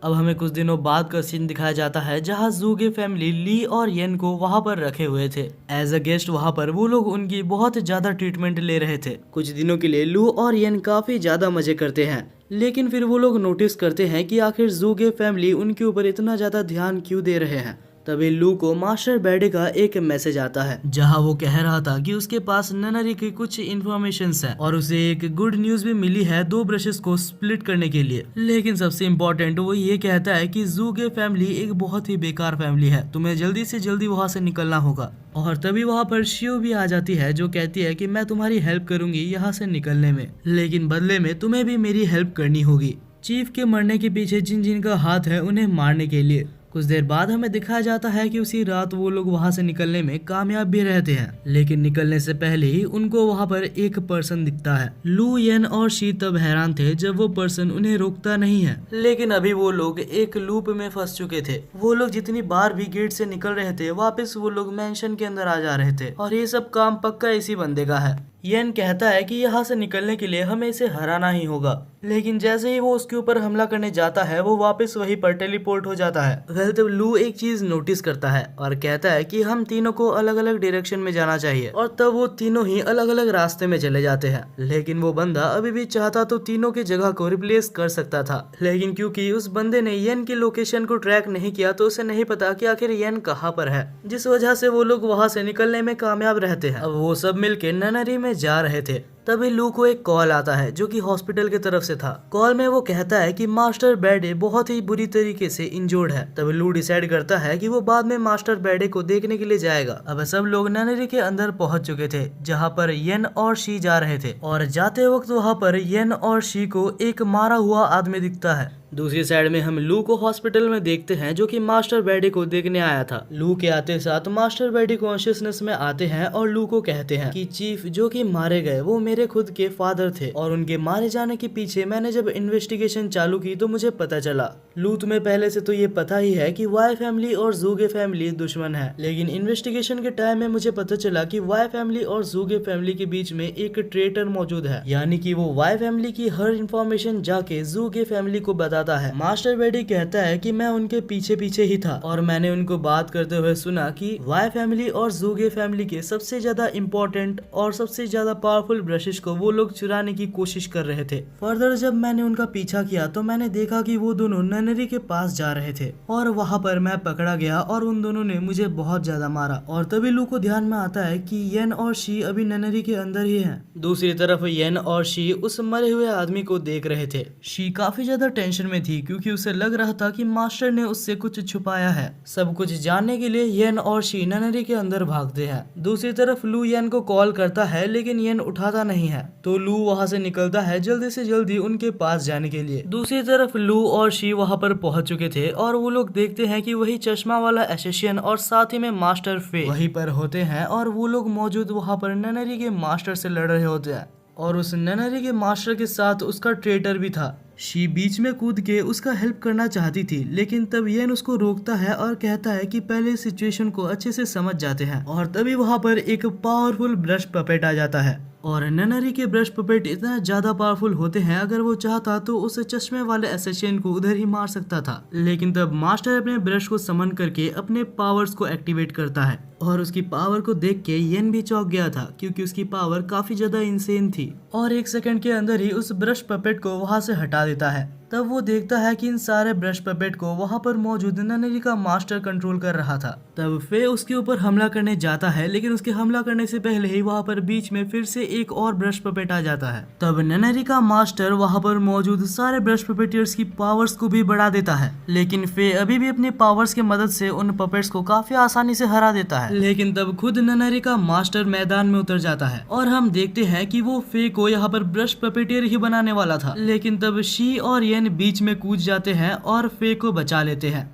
अब हमें कुछ दिनों बाद का सीन दिखाया जाता है जहाँ ज़ूगे फैमिली ली और येन को वहाँ पर रखे हुए थे एज अ गेस्ट। वहाँ पर वो लोग उनकी बहुत ज्यादा ट्रीटमेंट ले रहे थे। कुछ दिनों के लिए लू और येन काफी ज्यादा मजे करते हैं लेकिन फिर वो लोग नोटिस करते हैं कि आखिर जू के फैमिली उनके ऊपर इतना ज्यादा ध्यान क्यों दे रहे हैं। तभी लू को मास्टर बैडे का एक मैसेज आता है जहां वो कह रहा था कि उसके पास ननरी की कुछ इन्फॉर्मेशन है और उसे एक गुड न्यूज भी मिली है 2 ब्रशेस को स्प्लिट करने के लिए। लेकिन सबसे इम्पोर्टेंट वो ये कहता है कि जू के फैमिली एक बहुत ही बेकार फैमिली है, तुम्हें जल्दी से जल्दी वहाँ से निकलना होगा। और तभी वहाँ पर शिव भी आ जाती है जो कहती है कि मैं तुम्हारी हेल्प करूंगी यहाँ से निकलने में, लेकिन बदले में तुम्हें भी मेरी हेल्प करनी होगी। चीफ के मरने के पीछे जिन जिन का हाथ है उन्हें मारने के लिए। कुछ देर बाद हमें दिखाया जाता है कि उसी रात वो लोग वहाँ से निकलने में कामयाब भी रहते हैं, लेकिन निकलने से पहले ही उनको वहाँ पर एक पर्सन दिखता है। लू, येन और शी तब हैरान थे जब वो पर्सन उन्हें रोकता नहीं है, लेकिन अभी वो लोग एक लूप में फंस चुके थे। वो लोग जितनी बार भी गेट से निकल रहे थे वापस वो लोग मेंशन के अंदर आ जा रहे थे और ये सब काम पक्का इसी बंदे का है। येन कहता है कि यहाँ से निकलने के लिए हमें इसे हराना ही होगा, लेकिन जैसे ही वो उसके ऊपर हमला करने जाता है वो वापस वहीं पर टेलीपोर्ट हो जाता है। वेल तब लू एक चीज नोटिस करता है और कहता है कि हम तीनों को अलग अलग डायरेक्शन में जाना चाहिए और तब वो तीनों ही अलग अलग रास्ते में चले जाते हैं। लेकिन वो बंदा अभी भी चाहता तो तीनों की जगह को रिप्लेस कर सकता था, लेकिन क्योंकि उस बंदे ने येन की लोकेशन को ट्रैक नहीं किया तो उसे नहीं पता कि आखिर येन कहाँ पर है, जिस वजह से वो लोग वहाँ से निकलने में कामयाब रहते हैं। अब वो सब मिलके ननरी में जा रहे थे। तभी लू को एक कॉल आता है जो कि हॉस्पिटल की तरफ से था। कॉल में वो कहता है कि मास्टर बैडे बहुत ही बुरी तरीके से इंजर्ड है। तभी लू डिसाइड करता है कि वो बाद में मास्टर बैडे को देखने के लिए जाएगा। अब सब लोग ननरी के अंदर पहुंच चुके थे जहां पर येन और शी जा रहे थे और जाते वक्त वहां पर येन और शी को एक मारा हुआ आदमी दिखता है। दूसरी साइड में हम लू को हॉस्पिटल में देखते हैं जो कि मास्टर बैडे को देखने आया था। लू के आते साथ मास्टर बैडे कॉन्शियसनेस में आते हैं और लू को कहते हैं कि चीफ जो कि मारे गए वो मेरे खुद के फादर थे और उनके मारे जाने के पीछे मैंने जब इन्वेस्टिगेशन चालू की तो मुझे पता चला। लू तुम्हें पहले से तो ये पता ही है कि वाई फैमिली और जू के फैमिली दुश्मन है, लेकिन इन्वेस्टिगेशन के टाइम में मुझे पता चला कि वाई फैमिली और जू के फैमिली के बीच में एक ट्रेटर मौजूद है, यानी कि वो वाई फैमिली की हर इंफॉर्मेशन जाके जू के फैमिली को बताता है। मास्टर बैडी कहता है कि मैं उनके पीछे पीछे ही था और मैंने उनको बात करते हुए सुना कि वाई फैमिली और जू के फैमिली के सबसे ज्यादा इम्पोर्टेंट और सबसे ज्यादा पावरफुल ब्रशेस को वो लोग चुराने की कोशिश कर रहे थे। फर्दर जब मैंने उनका पीछा किया तो मैंने देखा कि वो दोनों ननरी के पास जा रहे थे और वहाँ पर मैं पकड़ा गया और उन दोनों ने मुझे बहुत ज्यादा मारा। और तभी लू को ध्यान में आता है कि येन और शी अभी ननरी के अंदर ही हैं। दूसरी तरफ येन और शी उस मरे हुए आदमी को देख रहे थे। शी काफी ज्यादा टेंशन में थी क्योंकि उसे लग रहा था कि मास्टर ने उससे कुछ छुपाया है। सब कुछ जानने के लिए येन और शी ननरी के अंदर भागते हैं। दूसरी तरफ लू येन को कॉल करता है लेकिन येन उठाता नहीं है, तो लू वहाँ से निकलता है जल्दी से जल्दी उनके पास जाने के लिए। दूसरी तरफ लू और शी वहाँ पर पहुंच चुके थे और वो लोग देखते हैं कि वही चश्मा वाला एसेसियन और साथ ही में मास्टर फे वहीं पर होते हैं और वो लोग मौजूद वहाँ पर ननरी के मास्टर से लड़ रहे होते हैं और उस ननरी के मास्टर के साथ उसका ट्रेटर भी था। शी बीच में कूद के उसका हेल्प करना चाहती थी, लेकिन तब येन उसको रोकता है और कहता है कि पहले सिचुएशन को अच्छे से समझ जाते हैं। और तभी वहाँ पर एक पावरफुल ब्रश पपेट आ जाता है और ननरी के ब्रश पपेट इतना ज्यादा पावरफुल होते हैं अगर वो चाहता तो उस चश्मे वाले एसेसियन को उधर ही मार सकता था। लेकिन तब मास्टर अपने ब्रश को समन करके अपने पावर्स को एक्टिवेट करता है और उसकी पावर को देख के येन भी चौंक गया था क्योंकि उसकी पावर काफी ज्यादा इंसेन थी और 1 सेकंड के अंदर ही उस ब्रश पपेट को वहाँ से हटा देता है। तब वो देखता है कि इन सारे ब्रश पपेट को वहाँ पर मौजूद ननरी का मास्टर कंट्रोल कर रहा था। तब फे उसके ऊपर हमला करने जाता है, लेकिन उसके हमला करने से पहले ही वहाँ पर बीच में फिर से एक और ब्रश पपेट आ जाता है। तब ननरी का मास्टर वहाँ पर मौजूद सारे ब्रश पपेटियर्स की पावर्स को भी बढ़ा देता है, लेकिन फे अभी भी अपनी पावर्स की मदद से उन पपेट्स को काफी आसानी से हरा देता है। लेकिन तब खुद ननरी का मास्टर मैदान में उतर जाता है और हम देखते हैं कि वो फे को यहाँ पर ब्रश पपेटियर ही बनाने वाला था, लेकिन तब शी और येन बीच में कूद जाते हैं और फे को बचा लेते हैं।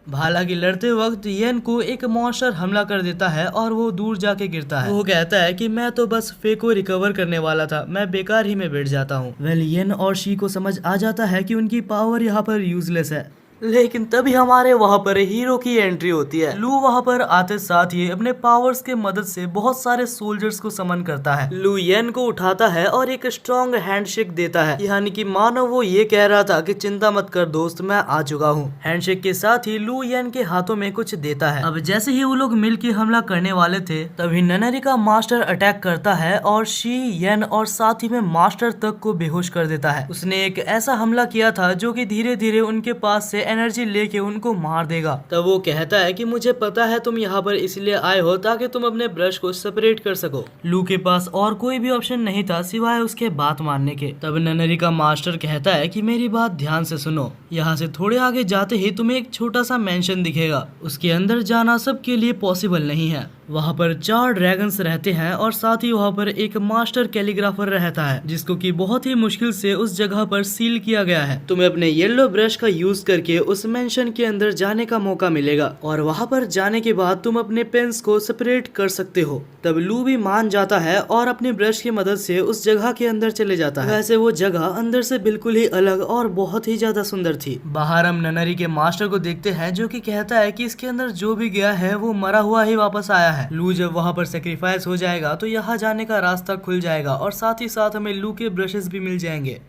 हालांकि लड़ते वक्त येन को एक मॉन्स्टर हमला कर देता है और वो दूर जाके गिरता है। वो कहता है कि मैं तो बस फे को रिकवर करने वाला था, मैं बेकार ही में बैठ जाता हूँ। वेल येन और शी को समझ आ जाता है कि उनकी पावर यहाँ पर यूजलेस है लेकिन तभी हमारे वहाँ पर हीरो की एंट्री होती है। लू वहाँ पर आते साथ ही अपने पावर्स के मदद से बहुत सारे सोल्जर्स को समन करता है। लू येन को उठाता है और एक स्ट्रॉन्ग हैंडशेक देता है, यानी कि मानो वो ये कह रहा था कि चिंता मत कर दोस्त, मैं आ चुका हूँ। हैंडशेक के साथ ही लू येन के हाथों में कुछ देता है। अब जैसे ही वो लोग मिलकर हमला करने वाले थे तभी ननरी का मास्टर अटैक करता है और शी, येन और साथ ही में मास्टर तक को बेहोश कर देता है। उसने एक ऐसा हमला किया था जो कि धीरे धीरे उनके पास से एनर्जी लेके उनको मार देगा। तब वो कहता है कि मुझे पता है तुम यहाँ पर इसलिए आए हो ताकि तुम अपने ब्रश को सेपरेट कर सको। लू के पास और कोई भी ऑप्शन नहीं था सिवाय उसके बात मानने के। तब ननरी का मास्टर कहता है कि मेरी बात ध्यान से सुनो, यहाँ से थोड़े आगे जाते ही तुम्हें एक छोटा सा मेंशन दिखेगा, उसके अंदर जाना सबके लिए पॉसिबल नहीं है। वहाँ पर 4 ड्रैगन्स रहते हैं और साथ ही वहाँ पर एक मास्टर कैलीग्राफर रहता है जिसको कि बहुत ही मुश्किल से उस जगह पर सील किया गया है। तुम्हें अपने येलो ब्रश का यूज करके उस मेंशन के अंदर जाने का मौका मिलेगा और वहाँ पर जाने के बाद तुम अपने पेन्स को सेपरेट कर सकते हो। तब लू भी मान जाता है और अपनी ब्रश की मदद से उस जगह के अंदर चले जाता है। वैसे वो जगह अंदर से बिल्कुल ही अलग और बहुत ही ज्यादा सुंदर थी। बाहर हम ननरी के मास्टर को देखते हैं जो कि कहता है कि इसके अंदर जो भी गया है वो मरा हुआ ही वापस आया है। लू जब वहाँ पर सेक्रीफाइस हो जाएगा तो यहाँ जाने का रास्ता खुल जाएगा और साथ ही साथ हमें लू के ब्रशेस भी मिल जाएंगे।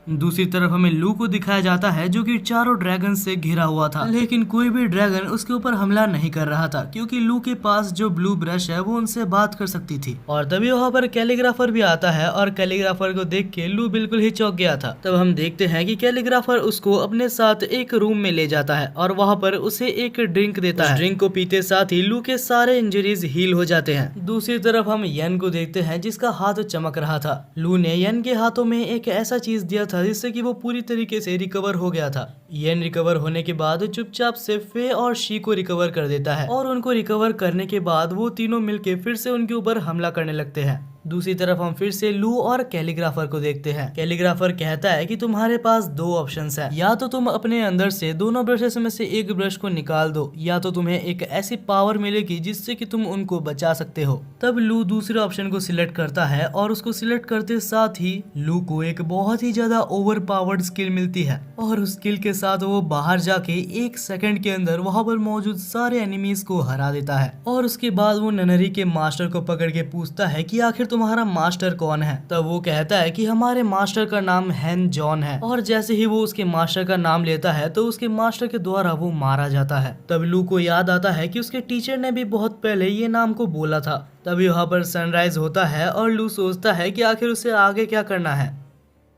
दूसरी तरफ हमें लू को दिखाया जाता है जो कि 4 ड्रैगन से घिरा हुआ था, लेकिन कोई भी ड्रैगन उसके ऊपर हमला नहीं कर रहा था क्योंकि लू के पास जो ब्लू ब्रश है वो उनसे बात कर सकती थी। और तभी वहाँ पर कैलीग्राफर भी आता है और कैलीग्राफर को देख के लू बिल्कुल ही चौंक गया था। तब हम देखते हैं कि कैलीग्राफर उसको अपने साथ एक रूम में ले जाता है और वहाँ पर उसे एक ड्रिंक देता है। ड्रिंक को पीते साथ ही लू के सारे इंजरीज हील हो जाते हैं। दूसरी तरफ हम येन को देखते हैं जिसका हाथ चमक रहा था। लू ने येन के हाथों में एक ऐसा चीज दिया था जिससे कि वो पूरी तरीके से रिकवर हो गया था। येन रिकवर होने के बाद चुपचाप से फे और शी को रिकवर कर देता है और उनको रिकवर करने के बाद वो तीनों मिलके फिर से उनके ऊपर हमला करने लगते हैं। दूसरी तरफ हम फिर से लू और कैलीग्राफर को देखते हैं। कैलीग्राफर कहता है कि तुम्हारे पास 2 ऑप्शंस हैं, या तो तुम अपने अंदर से दोनों ब्रशेस में से एक ब्रश को निकाल दो या तो तुम्हें एक ऐसी पावर मिलेगी जिससे कि तुम उनको बचा सकते हो। तब लू दूसरे ऑप्शन को सिलेक्ट करता है और उसको सिलेक्ट करते साथ ही लू को एक बहुत ही ज्यादा ओवर पावर्ड स्किल मिलती है और उस स्किल के साथ वो बाहर जाके 1 सेकंड के अंदर वहां पर मौजूद सारे एनिमीज को हरा देता है। और उसके बाद वो ननरी के मास्टर को पकड़ के पूछता है कि आखिर तुम्हारा मास्टर कौन है। तब वो कहता है कि हमारे मास्टर का नाम हैन जॉन है। और जैसे ही वो उसके मास्टर का नाम लेता है तो उसके मास्टर के द्वारा वो मारा जाता है। तब लू को याद आता है कि उसके टीचर ने भी बहुत पहले ये नाम को बोला था। तभी वहाँ पर सनराइज होता है और लू सोचता है कि आखिर उसे आगे क्या करना है।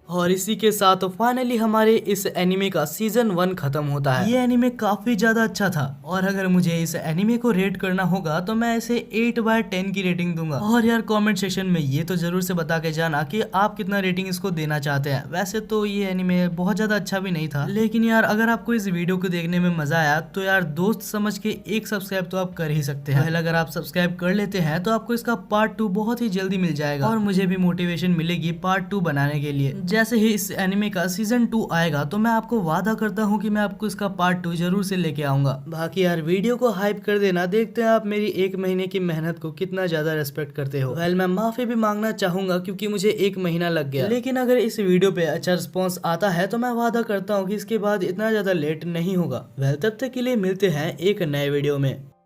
और इसी के साथ फाइनली हमारे इस एनिमे का सीजन 1 खत्म होता है। ये एनिमे काफी ज्यादा अच्छा था और अगर मुझे इस एनिमे को रेट करना होगा तो मैं इसे 8/10 की रेटिंग दूंगा। और यार कमेंट सेक्शन में ये तो जरूर से बता के जाना कि आप कितना रेटिंग इसको देना चाहते हैं। वैसे तो ये एनिमे बहुत ज्यादा अच्छा भी नहीं था, लेकिन यार अगर आपको इस वीडियो को देखने में मजा आया तो यार दोस्त समझ के एक सब्सक्राइब तो आप कर ही सकते हैं। अगर आप सब्सक्राइब कर लेते हैं तो आपको इसका पार्ट 2 बहुत ही जल्दी मिल जाएगा और मुझे भी मोटिवेशन मिलेगी पार्ट 2 बनाने के लिए। जैसे ही इस एनिमे का सीजन 2 आएगा तो मैं आपको वादा करता हूँ कि मैं आपको इसका पार्ट 2 जरूर से लेके आऊंगा। बाकी यार वीडियो को हाइप कर देना, देखते हैं आप मेरी 1 महीने की मेहनत को कितना ज्यादा रेस्पेक्ट करते हो। वेल मैं माफी भी मांगना चाहूंगा क्योंकि मुझे 1 महीना लग गया, लेकिन अगर इस वीडियो पे अच्छा रिस्पॉन्स आता है तो मैं वादा करता हूँ कि इसके बाद इतना ज्यादा लेट नहीं होगा। वेल तब तक के लिए मिलते हैं एक नए वीडियो में।